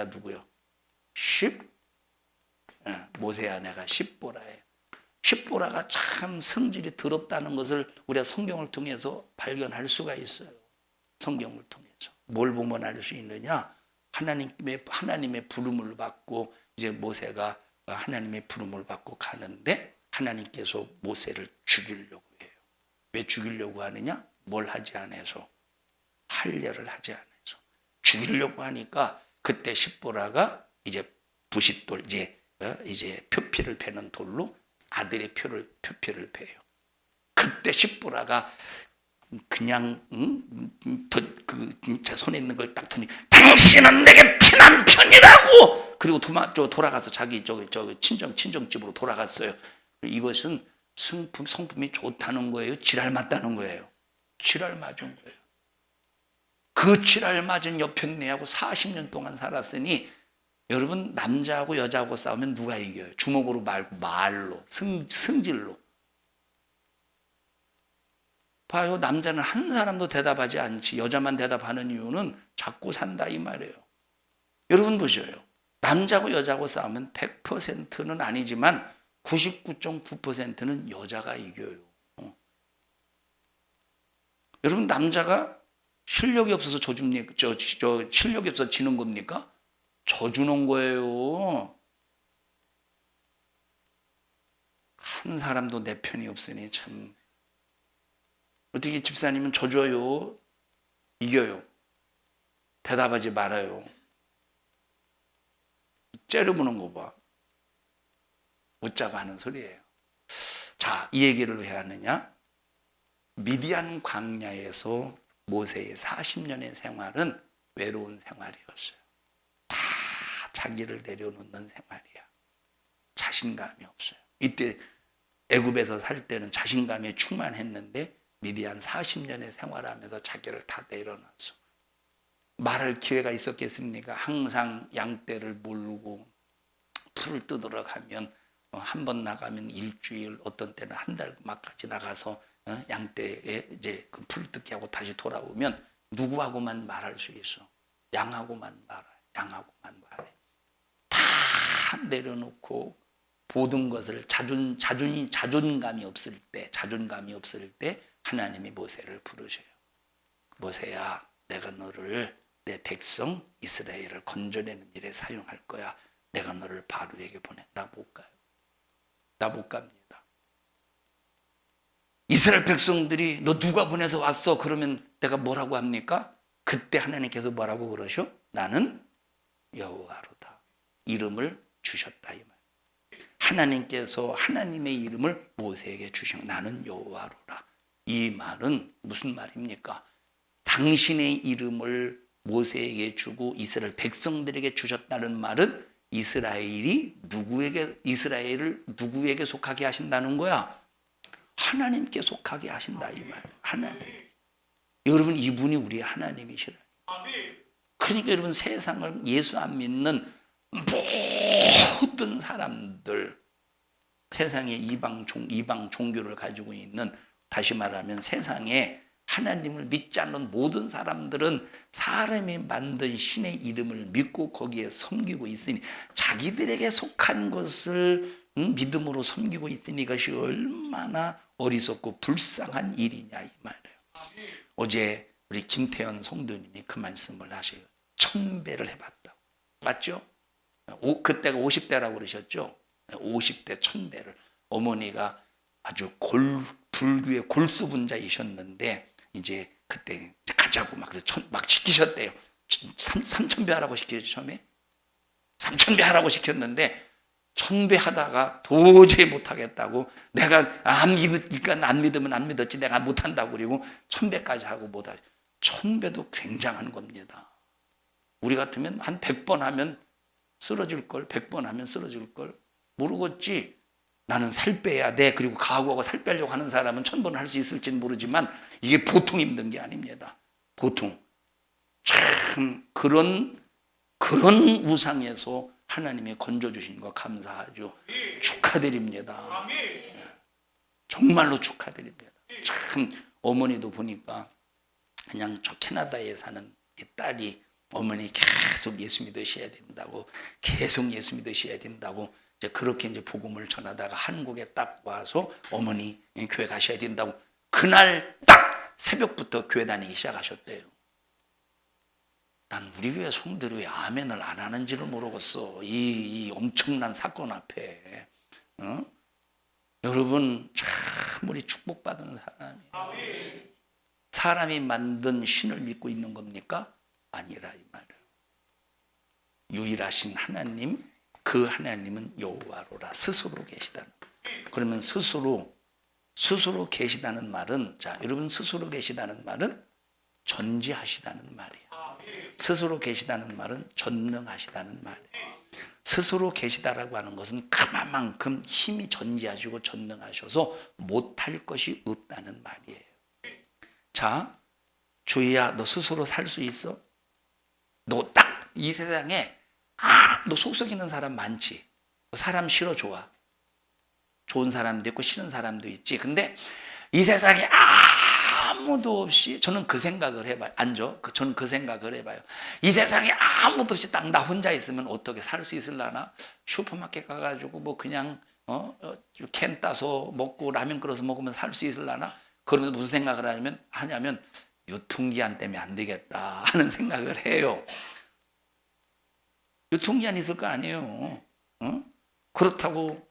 누구요? 모세의 아내가 십보라예요. 십보라가 참 성질이 더럽다는 것을 우리가 성경을 통해서 발견할 수가 있어요. 성경을 통해서. 뭘 보면 알 수 있느냐? 하나님의 부름을 받고 이제 모세가 하나님의 부름을 받고 가는데 하나님께서 모세를 죽이려고 해요. 왜 죽이려고 하느냐? 뭘 하지 않아서? 할례를 하지 않아서. 죽이려고 하니까 그때 십보라가 이제 부싯돌, 이제 표피를 베는 돌로 아들의 표피를 베요. 그때 십보라가 그냥 제 손에 있는 걸 딱 드니 당신은 내게 피난 편이라고. 그리고 돌아가서 자기 친정집으로 돌아갔어요. 이것은 성품이 좋다는 거예요? 지랄 맞다는 거예요? 지랄 맞은 거예요. 그 지랄 맞은 여편네하고 40년 동안 살았으니 여러분 남자하고 여자하고 싸우면 누가 이겨요? 주먹으로 말고 말로, 승질로. 봐요. 남자는 한 사람도 대답하지 않지. 여자만 대답하는 이유는 잡고 산다 이 말이에요. 여러분 보셔요. 남자하고 여자하고 싸우면 100%는 아니지만 99.9%는 여자가 이겨요. 여러분 남자가 실력이 없어서 실력이 없어서 지는 겁니까? 져주는 거예요. 한 사람도 내 편이 없으니 참. 어떻게 집사님은 져줘요? 이겨요? 대답하지 말아요. 째려보는 거 봐. 웃자고 하는 소리예요. 자, 이 얘기를 왜 하느냐? 미디안 광야에서 모세의 40년의 생활은 외로운 생활이었어요. 다 자기를 내려놓는 생활이야. 자신감이 없어요. 이때 애굽에서 살 때는 자신감에 충만했는데 미디안 40년의 생활하면서 자기를 다 내려놨어. 말할 기회가 있었겠습니까? 항상 양떼를 몰고 풀을 뜯으러 가면 한 번 나가면 일주일, 어떤 때는 한 달 막까지 나가서 양떼에 이제 그 풀 뜯기 하고 다시 돌아오면 누구하고만 말할 수 있어? 양하고만 말해. 양하고만 말해. 다 내려놓고 모든 것을 자존감이 없을 때 하나님이 모세를 부르셔요. 모세야, 내가 너를 내 백성 이스라엘을 건져내는 일에 사용할 거야. 내가 너를 바로에게 보내. 나 못 가요. 나 못 갑니다. 이스라엘 백성들이 너 누가 보내서 왔어? 그러면 내가 뭐라고 합니까? 그때 하나님께서 뭐라고 그러셔? 나는 여호와로다. 이름을 주셨다 이 말. 하나님께서 하나님의 이름을 모세에게 주신 나는 여호와로라. 이 말은 무슨 말입니까? 당신의 이름을 모세에게 주고 이스라엘 백성들에게 주셨다는 말은 이스라엘을 누구에게 속하게 하신다는 거야? 하나님께 속하게 하신다 이 말. 하나님. 여러분 이분이 우리의 하나님이시라. 그러니까 여러분 세상을 예수 안 믿는 모든 사람들, 세상에 이방 종교를 가지고 있는, 다시 말하면 세상에 하나님을 믿지 않는 모든 사람들은 사람이 만든 신의 이름을 믿고 거기에 섬기고 있으니, 자기들에게 속한 것을 믿음으로 섬기고 있으니 이것이 얼마나 어리석고 불쌍한 일이냐 이 말이에요. 어제 우리 김태현 성도님이 그 말씀을 하셔요. 1000배를 해봤다고. 맞죠? 그때가 50대라고 그러셨죠? 50대 1000배를. 어머니가 아주 불교의 골수분자이셨는데 이제 그때 가자고 막 시키셨대요. 3000배 하라고 시켰죠 처음에. 3000배 하라고 시켰는데 1000배 하다가 도저히 못하겠다고, 내가 안 믿으면 안 믿었지 내가 못한다고, 그리고 1000배까지 하고 못하죠. 1000배도 굉장한 겁니다. 우리 같으면 한 100번 하면 쓰러질 걸, 100번 하면 쓰러질 걸. 모르겠지. 나는 살 빼야 돼. 그리고 가구하고 살 빼려고 하는 사람은 1000번 할 수 있을지는 모르지만 이게 보통 힘든 게 아닙니다. 보통. 참 그런 우상에서 하나님이 건져주신 거 감사하죠. 축하드립니다. 정말로 축하드립니다. 참 어머니도 보니까 그냥 저 캐나다에 사는 이 딸이, 어머니 계속 예수 믿으셔야 된다고, 계속 예수 믿으셔야 된다고, 이제 그렇게 이제 복음을 전하다가 한국에 딱 와서 어머니 교회 가셔야 된다고, 그날 딱 새벽부터 교회 다니기 시작하셨대요. 난 우리 교회 성들이 왜 아멘을 안 하는지를 모르겠어. 이 엄청난 사건 앞에. 여러분 참 우리 축복받은 사람이에요. 사람이 만든 신을 믿고 있는 겁니까? 아니라 이 말이에요. 유일하신 하나님, 그 하나님은 여호와로라. 스스로 계시다는 거예요. 그러면 스스로 계시다는 말은, 자 여러분, 스스로 계시다는 말은 전지하시다는 말이에요. 스스로 계시다는 말은 전능하시다는 말이에요. 스스로 계시다라고 하는 것은 그만큼 힘이 전지하시고 전능하셔서 못할 것이 없다는 말이에요. 자, 주희야, 너 스스로 살 수 있어? 너 딱 이 세상에 너 속썩이는 사람 많지. 사람 싫어 좋아. 좋은 사람도 있고 싫은 사람도 있지. 근데 이 세상에 아무도 없이, 저는 그 생각을 해봐요. 저는 그 생각을 해봐요. 이 세상에 아무도 없이 딱 나 혼자 있으면 어떻게 살 수 있을라나? 슈퍼마켓 가가지고 뭐 그냥 캔 따서 먹고 라면 끓여서 먹으면 살 수 있을라나? 그러면서 무슨 생각을 하냐면 유통기한 때문에 안 되겠다 하는 생각을 해요. 유통기한 있을 거 아니에요. 그렇다고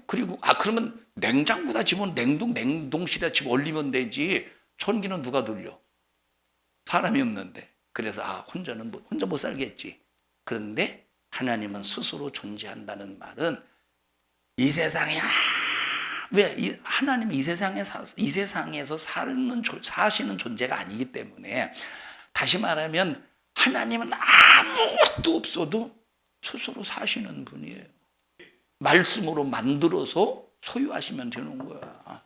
그리고 그러면 냉장고다 집어 냉동실에 집어 얼리면 되지. 전기는 누가 돌려? 사람이 없는데. 그래서 혼자 못 살겠지. 그런데 하나님은 스스로 존재한다는 말은 이 세상에 왜 하나님은 이 세상에서 사시는 존재가 아니기 때문에, 다시 말하면 하나님은 아무것도 없어도 스스로 사시는 분이에요. 말씀으로 만들어서 소유하시면 되는 거야.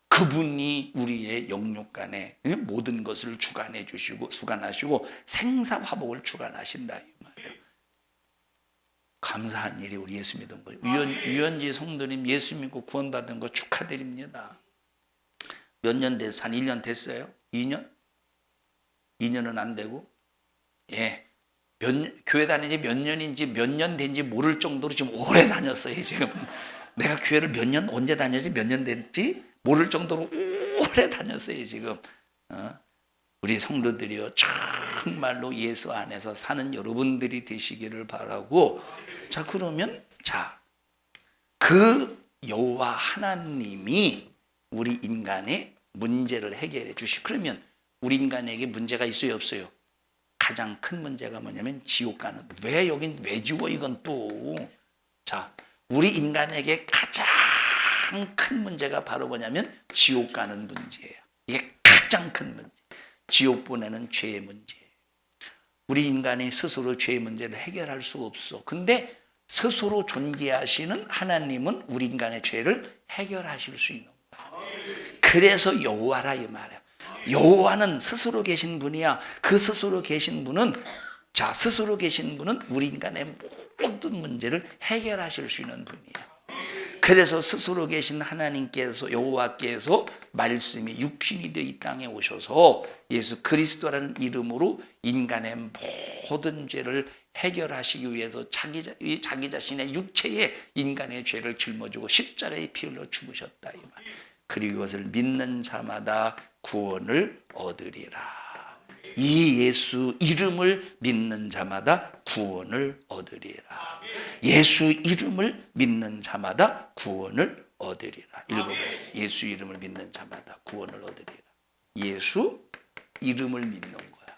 그분이 우리의 영육간에 모든 것을 주관해 주시고 수관하시고 생사화복을 주관하신다 이 말이에요. 감사한 일이 우리 예수 믿은 거예요. 유현지 성도님 예수 믿고 구원받은 거 축하드립니다. 몇 년 됐어요? 한 1년 됐어요? 2년? 2년은 안 되고, 교회 다니지 몇 년인지 몇 년 된지 모를 정도로 지금 오래 다녔어요. 지금 내가 교회를 언제 다녔지, 몇 년 됐지 모를 정도로 오래 다녔어요. 지금 우리 성도들이요, 정말로 예수 안에서 사는 여러분들이 되시기를 바라고. 자, 그러면 그 여호와 하나님이 우리 인간의 문제를 해결해 주시. 그러면 우리 인간에게 문제가 있어요, 없어요? 가장 큰 문제가 뭐냐면 지옥 가는. 왜 여긴 왜 지워 이건 또. 자, 우리 인간에게 가장 큰 문제가 바로 뭐냐면 지옥 가는 문제예요. 이게 가장 큰 문제. 지옥 보내는 죄의 문제예요. 우리 인간이 스스로 죄의 문제를 해결할 수 없어. 근데 스스로 존재하시는 하나님은 우리 인간의 죄를 해결하실 수 있는 거야. 그래서 여호와라 이 말이야. 여호와는 스스로 계신 분이야. 그 스스로 계신 분은 스스로 계신 분은 우리 인간의 모든 문제를 해결하실 수 있는 분이야. 그래서 스스로 계신 하나님께서 여호와께서 말씀이 육신이 되어 이 땅에 오셔서 예수 그리스도라는 이름으로 인간의 모든 죄를 해결하시기 위해서 자기 자신의 육체에 인간의 죄를 짊어지고 십자가에 피 흘려 죽으셨다 이 말. 그리고 이것을 믿는 자마다 구원을 얻으리라. 이 예수 이름을 믿는 자마다 구원을 얻으리라. 예수 이름을 믿는 자마다 구원을 얻으리라. 읽어봐요. 예수 이름을 믿는 자마다 구원을 얻으리라. 예수 이름을 믿는 거야.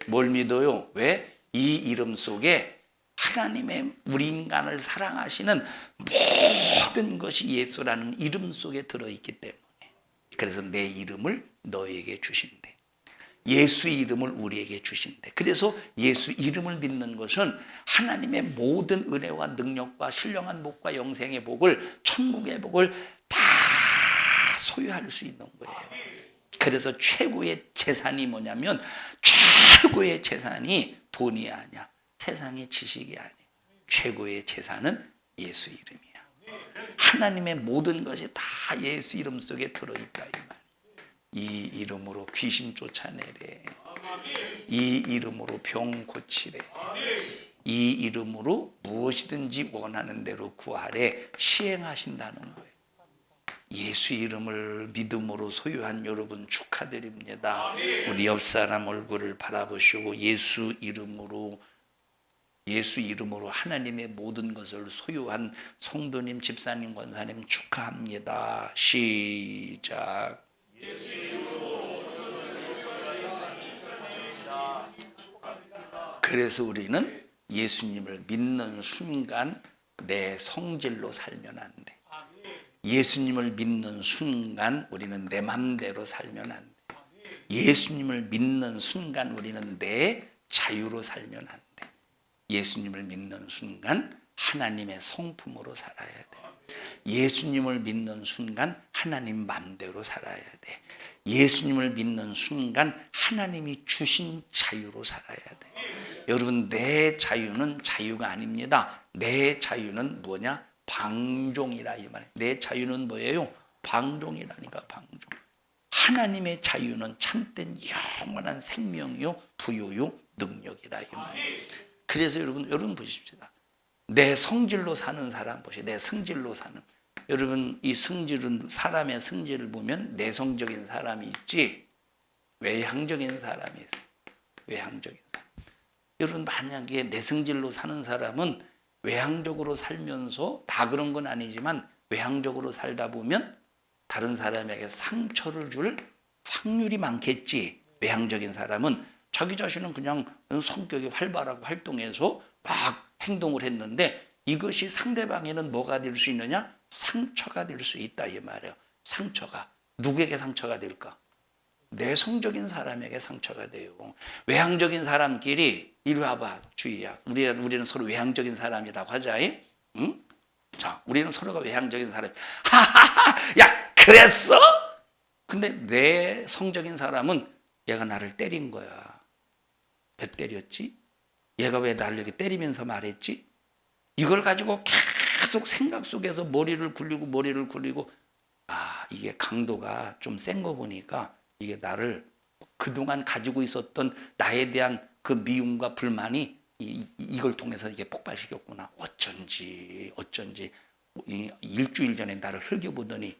뭘 믿어요? 왜? 이 이름 속에 하나님의 우리 인간을 사랑하시는 모든 것이 예수라는 이름 속에 들어있기 때문에. 그래서 내 이름을 너에게 주신대. 예수 이름을 우리에게 주신대. 그래서 예수 이름을 믿는 것은 하나님의 모든 은혜와 능력과 신령한 복과 영생의 복을, 천국의 복을 다 소유할 수 있는 거예요. 그래서 최고의 재산이 뭐냐면, 최고의 재산이 돈이 아니야, 세상의 지식이 아니야. 최고의 재산은 예수 이름이야. 하나님의 모든 것이 다 예수 이름 속에 들어있다 이 말. 이 이름으로 귀신 쫓아내래. 이 이름으로 병 고치래. 이 이름으로 무엇이든지 원하는 대로 구하래. 시행하신다는 거예요. 예수 이름을 믿음으로 소유한 여러분 축하드립니다. 우리 옆 사람 얼굴을 바라보시고 예수 이름으로 하나님의 모든 것을 소유한 성도님, 집사님, 권사님 축하합니다. 시작. 그래서 우리는 예수님을 믿는 순간 내 성질로 살면 안 돼. 예수님을 믿는 순간 우리는 내 맘대로 살면 안 돼. 예수님을 믿는 순간 우리는 내 자유로 살면 안 돼. 예수님을 믿는 순간 하나님의 성품으로 살아야 돼. 예수님을 믿는 순간 하나님 맘대로 살아야 돼. 예수님을 믿는 순간 하나님이 주신 자유로 살아야 돼. 여러분, 내 자유는 자유가 아닙니다. 내 자유는 뭐냐? 방종이라 이 말이에요. 내 자유는 뭐예요? 방종이라니까, 방종. 하나님의 자유는 참된 영원한 생명이요, 부유요, 능력이라 이 말이에요. 그래서 여러분 보십시다. 내 성질로 사는 사람 보세요. 내 성질로 사는. 여러분, 이 성질은, 사람의 성질을 보면 내성적인 사람이 있지 외향적인 사람이 있어요. 외향적인 사람. 여러분, 만약에 내성질로 사는 사람은 외향적으로 살면서, 다 그런 건 아니지만 외향적으로 살다 보면 다른 사람에게 상처를 줄 확률이 많겠지. 외향적인 사람은 자기 자신은 그냥 성격이 활발하고 활동해서 막 행동을 했는데 이것이 상대방에는 뭐가 될 수 있느냐? 상처가 될 수 있다 이 말이에요. 상처가. 누구에게 상처가 될까? 내성적인 사람에게 상처가 돼요. 외향적인 사람끼리 이리 와봐, 주희야. 우리는 서로 외향적인 사람이라고 하자. 응? 자, 우리는 서로가 외향적인 사람. 하하하, 야, 그랬어? 근데 내성적인 사람은 얘가 나를 때린 거야. 왜 때렸지? 얘가 왜 나를 이렇게 때리면서 말했지? 이걸 가지고 계속 생각 속에서 머리를 굴리고, 이게 강도가 좀 센 거 보니까 이게 나를 그동안 가지고 있었던 나에 대한 그 미움과 불만이 이걸 통해서 이게 폭발시켰구나. 어쩐지 일주일 전에 나를 흘겨보더니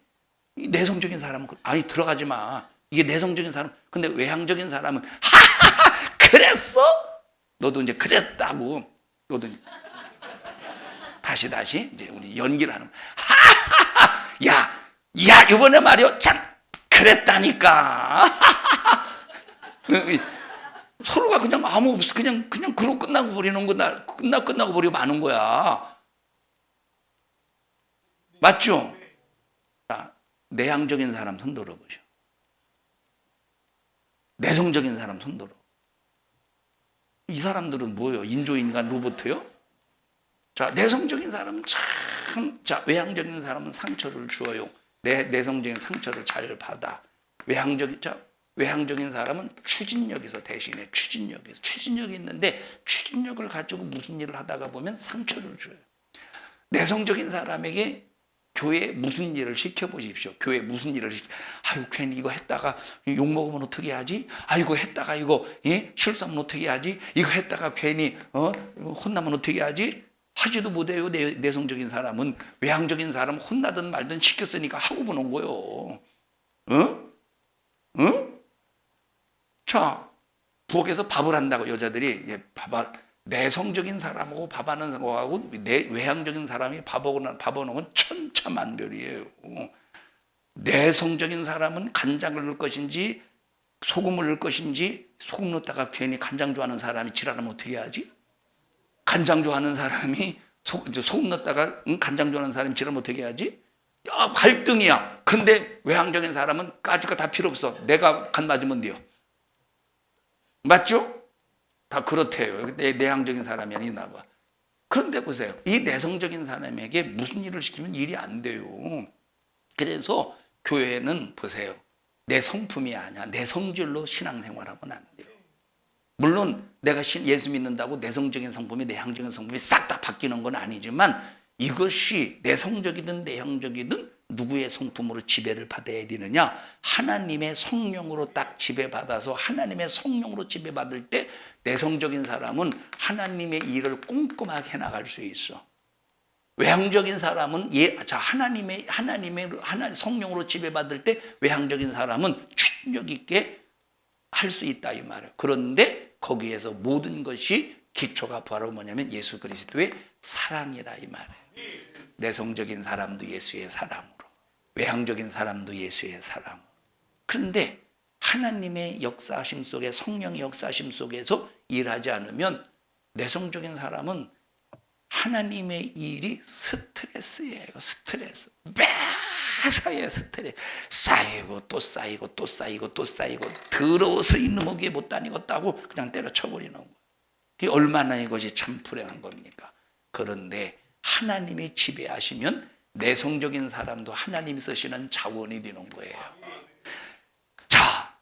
이 내성적인 사람은 아니 들어가지 마. 이게 내성적인 사람. 근데 외향적인 사람은 하하하 그랬어? 너도 이제 그랬다고. 너도 다시 이제 우리 연기를 하는 하하하 야 이번에 말이요 참 그랬다니까. 서로가 그냥 아무 없어 그냥 그러고 끝나고 버리는 거다. 끝나고 버리고 마는 거야. 맞죠? 자, 내향적인 사람 손 들어보셔. 내성적인 사람 손 들어. 이 사람들은 뭐예요? 인조인간 로봇이요? 자, 내성적인 사람은 자, 외향적인 사람은 상처를 주어요. 내성적인 상처를 잘 받아. 외향적인 사람은 추진력에서 대신에 추진력이 있는데 추진력을 가지고 무슨 일을 하다가 보면 상처를 줘요. 내성적인 사람에게 교회에 무슨 일을 시켜보십시오. 교회에 무슨 일을 아이고 괜히 이거 했다가 욕먹으면 어떻게 하지? 아이고 했다가 이거 실수하면 어떻게 하지? 이거 했다가 괜히 혼나면 어떻게 하지? 하지도 못해요. 내성적인 사람은. 외향적인 사람은 혼나든 말든 시켰으니까 하고 보는 거예요. 자, 부엌에서 밥을 한다고 여자들이 내성적인 사람하고 밥하는 거하고 외향적인 사람이 밥하는 건 천차만별이에요. 내성적인 사람은 간장을 넣을 것인지 소금을 넣을 것인지 소금 넣다가 괜히 간장 좋아하는 사람이 지랄하면 어떻게 하지? 간장 좋아하는 사람이 소금 넣다가 간장 좋아하는 사람이 지랄하면 어떻게 하지? 야, 갈등이야. 근데 외향적인 사람은 까짓 거 다 필요 없어. 내가 간 맞으면 돼요. 맞죠? 다 그렇대요. 내향적인 사람이 아니나 봐. 그런데 보세요. 이 내성적인 사람에게 무슨 일을 시키면 일이 안 돼요. 그래서 교회는 보세요. 내 성품이 아니야. 내 성질로 신앙생활하면 안 돼요. 물론 내가 예수 믿는다고 내성적인 성품이 내향적인 성품이 싹 다 바뀌는 건 아니지만 이것이 내성적이든 내향적이든 누구의 성품으로 지배를 받아야 되느냐? 하나님의 성령으로 딱 지배받아서 하나님의 성령으로 지배받을 때 내성적인 사람은 하나님의 일을 꼼꼼하게 해나갈 수 있어. 외향적인 사람은 하나님의 성령으로 지배받을 때 외향적인 사람은 추진력 있게 할 수 있다 이 말이에요. 그런데 거기에서 모든 것이 기초가 바로 뭐냐면 예수 그리스도의 사랑이라 이 말이에요. 내성적인 사람도 예수의 사랑으로, 외향적인 사람도 예수의 사랑으로. 그런데 하나님의 역사하심 속에 성령의 역사하심 속에서 일하지 않으면 내성적인 사람은 하나님의 일이 스트레스예요. 스트레스. 매사에 스트레스. 쌓이고 또 쌓이고 또 쌓이고 또 쌓이고 더러워서 이놈에게 못 다니겠다고 그냥 때려쳐버리는 거예요. 그게 얼마나 이것이 참 불행한 겁니까? 그런데 하나님이 지배하시면 내성적인 사람도 하나님이 쓰시는 자원이 되는 거예요. 자,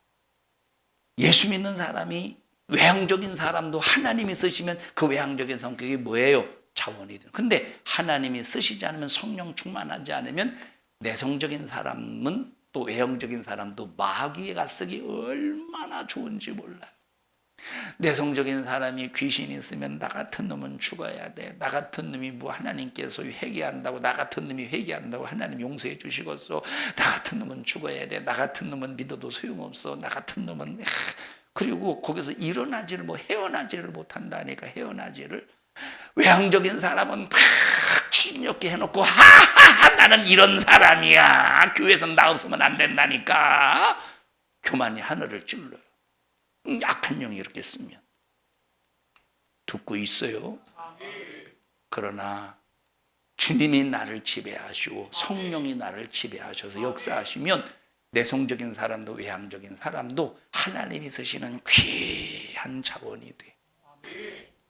예수 믿는 사람이 외향적인 사람도 하나님이 쓰시면 그 외향적인 성격이 뭐예요? 자원이 되는. 근데 하나님이 쓰시지 않으면 성령 충만하지 않으면 내성적인 사람은 또 외향적인 사람도 마귀가 쓰기 얼마나 좋은지 몰라요. 내성적인 사람이 귀신이 있으면 나 같은 놈은 죽어야 돼. 나 같은 놈이 뭐 하나님께서 회개한다고 나 같은 놈이 회개한다고 하나님 용서해 주시겠어. 나 같은 놈은 죽어야 돼. 나 같은 놈은 믿어도 소용없어. 나 같은 놈은 그리고 거기서 헤어나지를 못한다니까. 헤어나지를. 외향적인 사람은 막 추진력게 해놓고 하하하 나는 이런 사람이야. 교회에서 나 없으면 안 된다니까. 교만이 하늘을 찔러요. 약한 영이 이렇게 쓰면 듣고 있어요. 그러나 주님이 나를 지배하시고 성령이 나를 지배하셔서 역사하시면 내성적인 사람도 외향적인 사람도 하나님이 쓰시는 귀한 자원이 돼.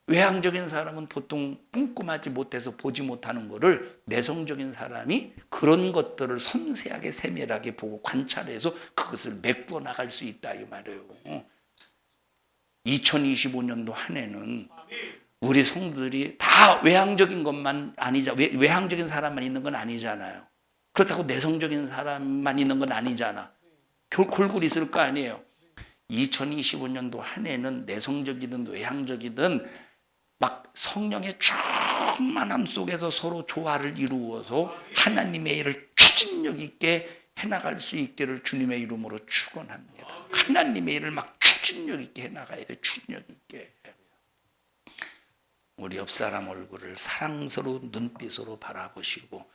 외향적인 사람은 보통 꼼꼼하지 못해서 보지 못하는 것을 내성적인 사람이 그런 것들을 섬세하게 세밀하게 보고 관찰해서 그것을 메꾸어 나갈 수 있다 이 말이에요. 2025년도 한 해는 우리 성도들이 다 외향적인 것만 외향적인 사람만 있는 건 아니잖아요. 그렇다고 내성적인 사람만 있는 건 아니잖아. 골고루 있을 거 아니에요. 2025년도 한 해는 내성적이든 외향적이든 막 성령의 충만함 속에서 서로 조화를 이루어서 하나님의 일을 추진력 있게 해나갈 수 있기를 주님의 이름으로 축원합니다. 하나님의 일을 막 추진력 있게 해나가야 돼. 추진력 있게. 우리 옆 사람 얼굴을 사랑스러운 눈빛으로 바라보시고,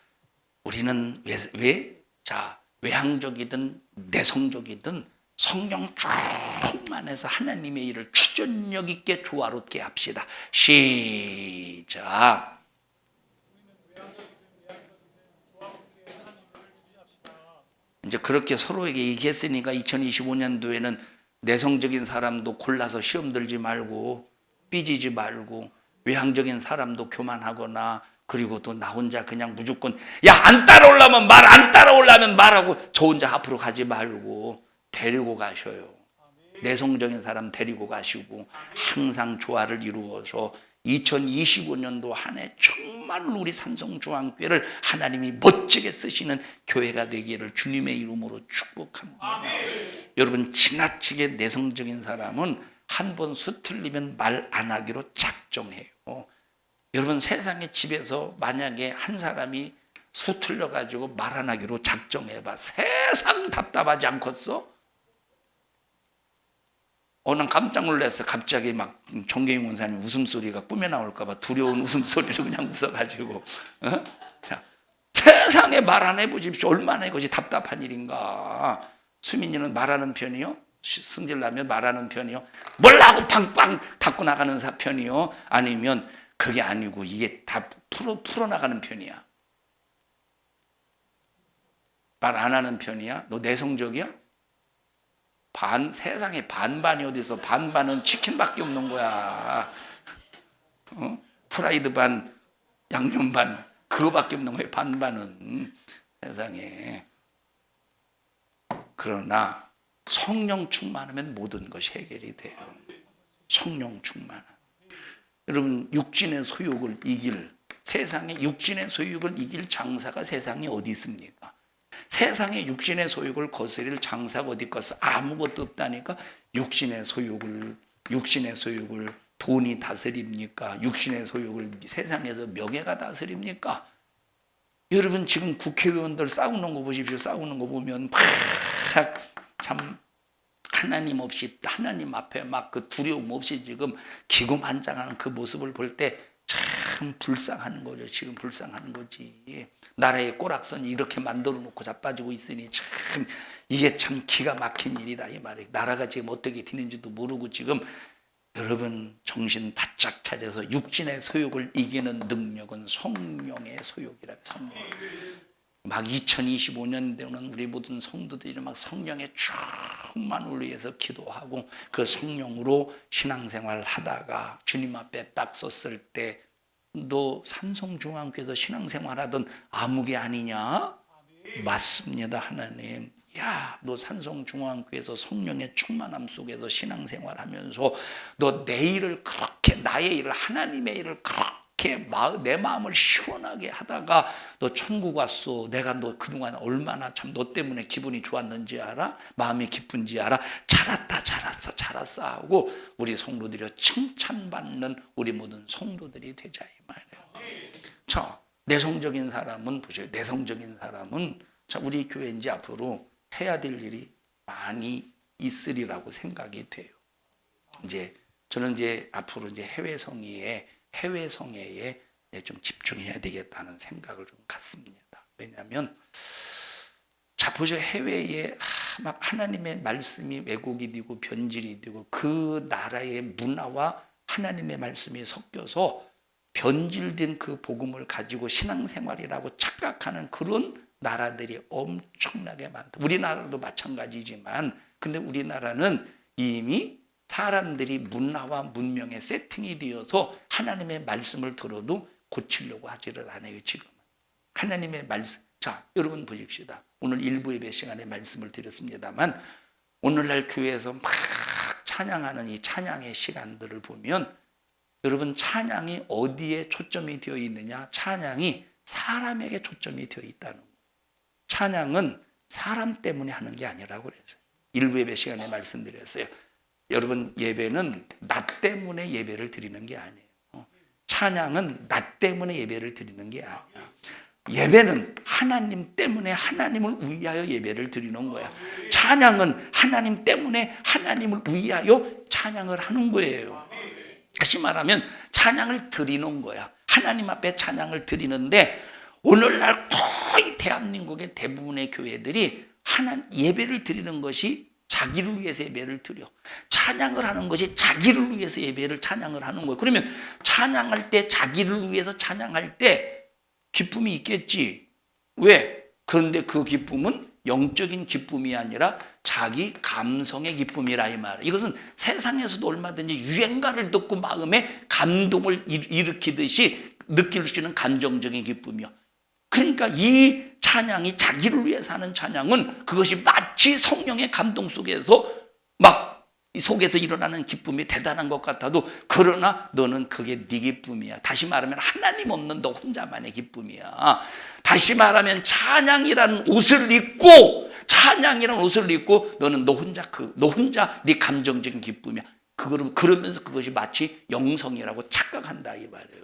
우리는 외향적이든 내성적이든 성령 충만해서 하나님의 일을 추진력 있게 조화롭게 합시다. 시작. 이제 그렇게 서로에게 얘기했으니까 2025년도에는 내성적인 사람도 골라서 시험 들지 말고, 삐지지 말고, 외향적인 사람도 교만하거나, 그리고 또 나 혼자 그냥 무조건 안 따라오려면 안 따라오려면 말하고 저 혼자 앞으로 가지 말고 데리고 가셔요. 내성적인 사람 데리고 가시고 항상 조화를 이루어서 2025년도 한 해 정말로 우리 산성중앙교회를 하나님이 멋지게 쓰시는 교회가 되기를 주님의 이름으로 축복합니다. 여러분, 지나치게 내성적인 사람은 한 번 수틀리면 말 안 하기로 작정해요. 여러분, 세상에 집에서 만약에 한 사람이 수틀려 가지고 말 안 하기로 작정해봐. 세상 답답하지 않겠어? 난 깜짝 놀랐어. 갑자기 막 정계용 원사님 웃음소리가 꿈에 나올까 봐 두려운 웃음소리를 그냥 웃어가지고. 자, 세상에 말 안 해보십시오. 얼마나 이것이 답답한 일인가. 수민이는 말하는 편이요? 승질나면 말하는 편이요? 뭘라고 팡팡 닫고 나가는 편이요? 아니면 그게 아니고 이게 다 풀어나가는 편이야? 말 안 하는 편이야? 너 내성적이야? 세상에 반반이 어디서, 반반은 치킨밖에 없는 거야. 프라이드 반, 양념 반, 그거밖에 없는 거예요. 반반은 세상에. 그러나 성령 충만하면 모든 것이 해결이 돼요. 성령 충만. 여러분, 육신의 소욕을 이길, 세상의 육신의 소욕을 이길 장사가 세상에 어디 있습니까? 세상의 육신의 소욕을 거스릴 장사가 어디 있겠어? 아무것도 없다니까. 육신의 소욕을 돈이 다스립니까? 육신의 소욕을 세상에서 명예가 다스립니까? 여러분, 지금 국회의원들 싸우는 거 보십시오. 싸우는 거 보면 막 참 하나님 없이, 하나님 앞에 막 그 두려움 없이 지금 기고만장하는 그 모습을 볼 때 참 불쌍한 거죠. 지금 불쌍한 거지. 나라의 꼬락선이 이렇게 만들어 놓고 자빠지고 있으니 참 이게 참 기가 막힌 일이다 이 말이에요. 나라가 지금 어떻게 되는지도 모르고 지금 여러분 정신 바짝 차려서 육신의 소욕을 이기는 능력은 성령의 소욕이라. 성령. 막 2025년도는 우리 모든 성도들이 막 성령의 충만을 위해서 기도하고 그 성령으로 신앙생활 하다가 주님 앞에 딱 섰을 때, 너 산성중앙교회에서 신앙생활하던 아무개 아니냐? 맞습니다, 하나님. 너 산성중앙교회에서 성령의 충만함 속에서 신앙생활하면서 너 내 일을 그렇게, 나의 일을, 하나님의 일을 그렇게 내 마음을 시원하게 하다가 너 천국 왔어. 내가 너 그동안 얼마나 참 너 때문에 기분이 좋았는지 알아? 마음이 기쁜지 알아? 잘했어 하고 우리 성도들이 칭찬받는 우리 모든 성도들이 되자 이 말이에요. 자, 내성적인 사람은 보세요. 내성적인 사람은 우리 교회 이제 앞으로 해야 될 일이 많이 있으리라고 생각이 돼요. 저는 이제 앞으로 해외 성회에 좀 집중해야 되겠다는 생각을 좀 갖습니다. 왜냐하면 보죠. 해외에 막 하나님의 말씀이 왜곡이 되고 변질이 되고 그 나라의 문화와 하나님의 말씀이 섞여서 변질된 그 복음을 가지고 신앙생활이라고 착각하는 그런 나라들이 엄청나게 많다. 우리나라도 마찬가지지만, 근데 우리나라는 이미 사람들이 문화와 문명에 세팅이 되어서 하나님의 말씀을 들어도 고치려고 하지를 않아요. 지금 하나님의 말씀. 자, 여러분 보십시다. 오늘 일부 예배 시간에 말씀을 드렸습니다만, 오늘날 교회에서 막 찬양하는 이 찬양의 시간들을 보면, 여러분 찬양이 어디에 초점이 되어 있느냐? 찬양이 사람에게 초점이 되어 있다는 거예요. 찬양은 사람 때문에 하는 게 아니라고 그랬어요. 일부 예배 시간에 말씀드렸어요. 여러분, 예배는 나 때문에 예배를 드리는 게 아니에요. 찬양은 나 때문에 예배를 드리는 게 아니야. 예배는 하나님 때문에 하나님을 위하여 예배를 드리는 거야. 찬양은 하나님 때문에 하나님을 위하여 찬양을 하는 거예요. 다시 말하면 찬양을 드리는 거야. 하나님 앞에 찬양을 드리는데 오늘날 거의 대한민국의 대부분의 교회들이 예배를 드리는 것이 자기를 위해서 예배를 드려. 찬양을 하는 것이 자기를 위해서 예배를 찬양을 하는 거예요. 그러면 찬양할 때 자기를 위해서 찬양할 때 기쁨이 있겠지. 왜? 그런데 그 기쁨은 영적인 기쁨이 아니라 자기 감성의 기쁨이라 이 말이에요. 이것은 세상에서도 얼마든지 유행가를 듣고 마음에 감동을 일으키듯이 느낄 수 있는 감정적인 기쁨이요. 그러니까 이 찬양이 자기를 위해서 하는 찬양은 그것이 마치 성령의 감동 속에서 막 속에서 일어나는 기쁨이 대단한 것 같아도 그러나 너는 그게 네 기쁨이야. 다시 말하면 하나님 없는 너 혼자만의 기쁨이야. 다시 말하면 찬양이라는 옷을 입고 너는 너 혼자 네 감정적인 기쁨이야. 그러면서 그것이 마치 영성이라고 착각한다 이 말이에요.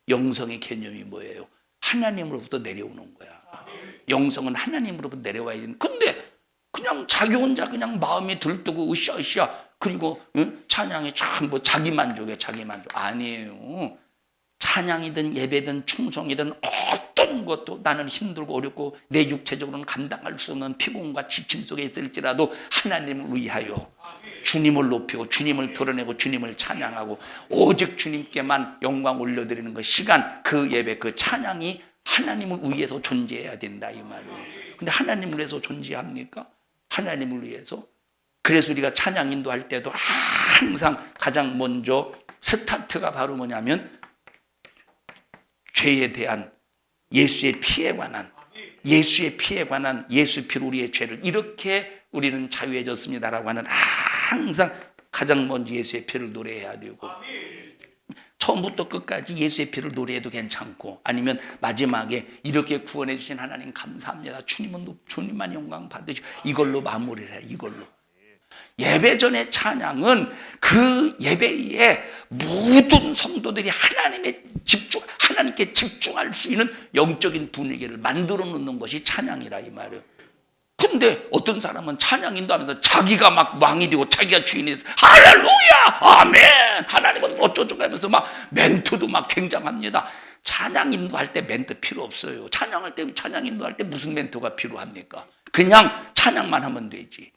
영성의 개념이 뭐예요? 하나님으로부터 내려오는 거야. 영성은 하나님으로부터 내려와야 되는. 근데 그냥 자기 혼자 그냥 마음이 들뜨고 으쌰으쌰 그리고 찬양이 참 뭐 자기 만족 아니에요. 찬양이든 예배든 충성이든 어떤 것도 나는 힘들고 어렵고 내 육체적으로는 감당할 수 없는 피곤과 지침 속에 있을지라도 하나님을 위하여 주님을 높이고 주님을 드러내고 주님을 찬양하고 오직 주님께만 영광 올려드리는 그 시간, 그 예배, 그 찬양이 하나님을 위해서 존재해야 된다 이 말이에요. 근데 하나님을 위해서 존재합니까? 하나님을 위해서. 그래서 우리가 찬양 인도할 때도 항상 가장 먼저 스타트가 바로 뭐냐면 죄에 대한 예수의 피에 관한 예수 피로 우리의 죄를 이렇게 우리는 자유해졌습니다라고 하는 항상 가장 먼저 예수의 피를 노래해야 되고 처음부터 끝까지 예수의 피를 노래해도 괜찮고 아니면 마지막에 이렇게 구원해 주신 하나님 감사합니다. 주님만 영광 받으시고 이걸로 마무리를 해요. 이걸로. 예배 전의 찬양은 그 예배에 모든 성도들이 하나님께 집중할 수 있는 영적인 분위기를 만들어 놓는 것이 찬양이라 이 말이에요. 근데 어떤 사람은 찬양 인도하면서 자기가 막 왕이 되고 자기가 주인이 돼서 할렐루야 아멘 하나님은 어쩌고 하면서 막 멘트도 막 굉장합니다. 찬양 인도할 때 멘트 필요 없어요. 찬양 인도할 때 무슨 멘트가 필요합니까? 그냥 찬양만 하면 되지.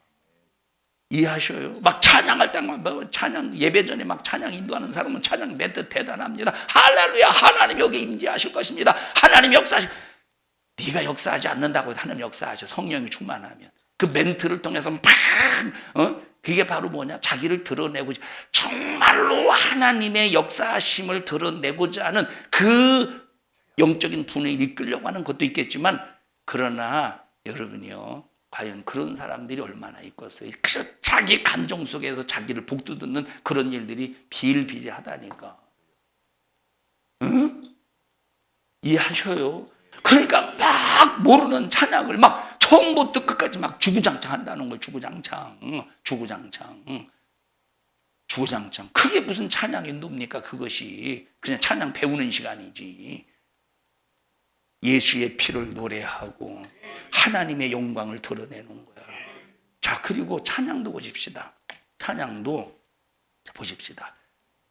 이해하셔요? 막 찬양할 때만 찬양 예배 전에 막 찬양 인도하는 사람은 찬양 멘트 대단합니다. 할렐루야 하나님 여기 임재하실 것입니다. 하나님 역사하실. 네가 역사하지 않는다고 하나님 역사하셔. 성령이 충만하면 그 멘트를 통해서 그게 바로 뭐냐? 자기를 드러내고 정말로 하나님의 역사하심을 드러내고자 하는 그 영적인 분위기를 이끌려고 하는 것도 있겠지만 그러나 여러분이요 과연 그런 사람들이 얼마나 있겠어요? 그래서 자기 감정 속에서 자기를 복돋는 그런 일들이 비일비재하다니까. 응? 이해하셔요? 그러니까 막 모르는 찬양을 막 처음부터 끝까지 막 주구장창 한다는 거예요. 주구장창. 그게 무슨 찬양 인도입니까? 그것이 그냥 찬양 배우는 시간이지. 예수의 피를 노래하고 하나님의 영광을 드러내는 거야. 자, 그리고 찬양도 보십시다.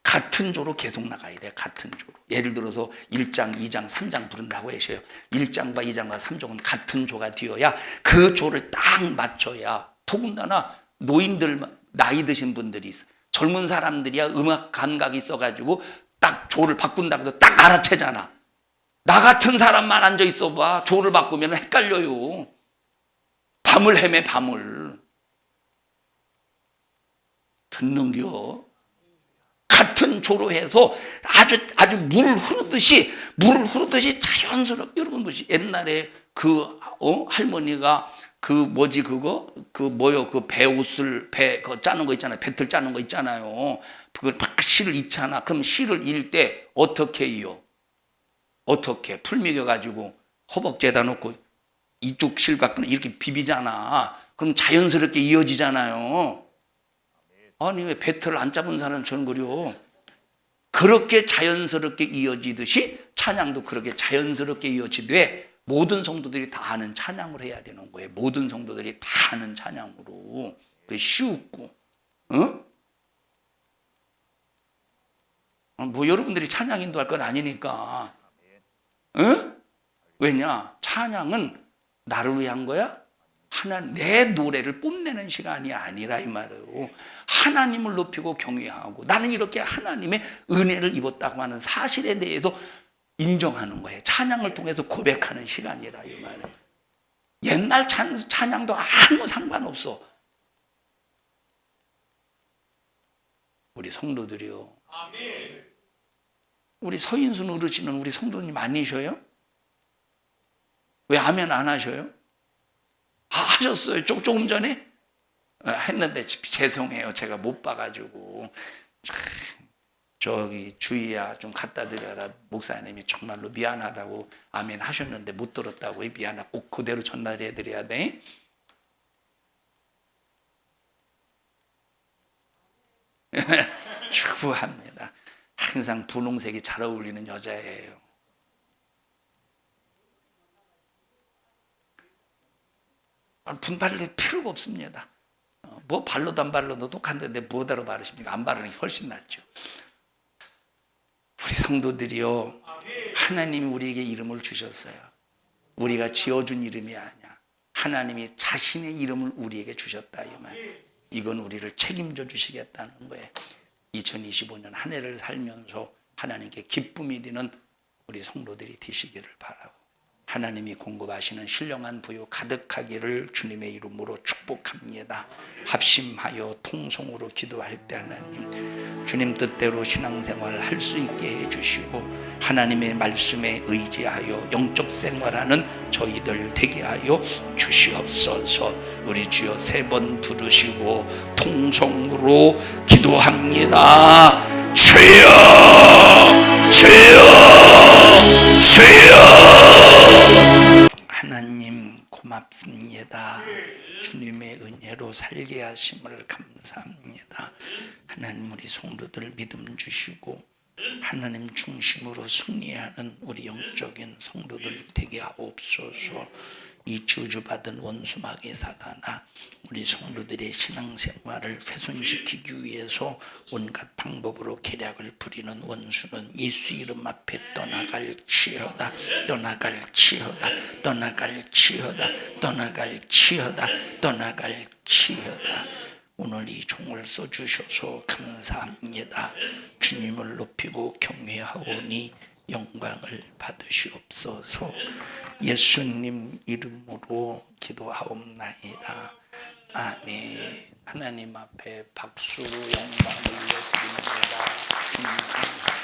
같은 조로 계속 나가야 돼. 같은 조로. 예를 들어서 1장, 2장, 3장 부른다고 하셔요. 1장과 2장과 3장은 같은 조가 되어야 그 조를 딱 맞춰야. 더군다나 노인들, 나이 드신 분들이 있어. 젊은 사람들이야 음악 감각이 있어가지고 딱 조를 바꾼다고 해도 딱 알아채잖아. 나 같은 사람만 앉아 있어 봐. 조를 바꾸면 헷갈려요. 밤을 헤매 밤을. 듣는겨. 같은 조로 해서 아주 물 흐르듯이 자연스럽게 여러분 옛날에 그 할머니가 그 배옷을 그거 짜는 거 있잖아요. 배틀 짜는 거 있잖아요. 그걸 막 실을 잊잖아. 그럼 실을 잃을 때 어떻게 해요? 어떻게 풀 먹여가지고 허벅지에다 놓고 이쪽 실과 이렇게 비비잖아. 그럼 자연스럽게 이어지잖아요. 아니 왜 배틀을 안 잡은 사람처럼 그려? 그렇게 자연스럽게 이어지듯이 찬양도 그렇게 자연스럽게 이어지되 모든 성도들이 다 하는 찬양을 해야 되는 거예요. 모든 성도들이 다 하는 찬양으로. 그게 쉬웠고, 뭐 여러분들이 찬양 인도할 건 아니니까. 왜냐? 찬양은 나를 위한 거야? 하나님, 내 노래를 뽐내는 시간이 아니라 이 말이에요. 하나님을 높이고 경외하고 나는 이렇게 하나님의 은혜를 입었다고 하는 사실에 대해서 인정하는 거예요. 찬양을 통해서 고백하는 시간이라 이 말이에요. 옛날 찬양도 아무 상관없어. 우리 성도들이요. 우리 서인순 어르신은 우리 성도님 아니셔요? 왜 아멘 안 하셔요? 하셨어요. 조금 전에 했는데 죄송해요. 제가 못 봐가지고. 저기 주희야 좀 갖다 드려라. 목사님이 정말로 미안하다고 아멘 하셨는데 못 들었다고. 미안하고 꼭 그대로 전달해 드려야 돼. 축복합니다. 항상 분홍색이 잘 어울리는 여자예요. 분발될 필요가 없습니다. 뭐 발로도 안 발로도 똑같은데 뭐하러 바르십니까? 안 바르는 게 훨씬 낫죠. 우리 성도들이요, 하나님이 우리에게 이름을 주셨어요. 우리가 지어준 이름이 아니야. 하나님이 자신의 이름을 우리에게 주셨다 이 말. 이건 우리를 책임져 주시겠다는 거예요. 2025년 한 해를 살면서 하나님께 기쁨이 되는 우리 성도들이 되시기를 바라고, 하나님이 공급하시는 신령한 부유 가득하기를 주님의 이름으로 축복합니다. 합심하여 통성으로 기도할 때 하나님, 주님 뜻대로 신앙생활을 할 수 있게 해주시고 하나님의 말씀에 의지하여 영적 생활하는 저희들 되게 하여 주시옵소서. 우리 주여 3번 부르시고 통성으로 기도합니다. 주여, 주여, 주여. 하나님 고맙습니다. 주님의 은혜로 살게 하심을 감사합니다. 하나님 우리 성도들 믿음 주시고 하나님 중심으로 승리하는 우리 영적인 성도들 되게 하옵소서. 이 저주받은 원수 마귀 사단아, 우리 성도들의 신앙생활을 훼손시키기 위해서 온갖 방법으로 계략을 부리는 원수는 예수 이름 앞에 떠나갈지어다, 떠나갈지어다, 떠나갈지어다, 떠나갈지어다, 떠나갈지어다. 오늘 이 종을 써주셔서 감사합니다. 주님을 높이고 경외하오니 영광을 받으시옵소서. 예수님 이름으로 기도하옵나이다. 아멘. 하나님 앞에 박수로 영광을 올려드립니다. 주님 감사합니다.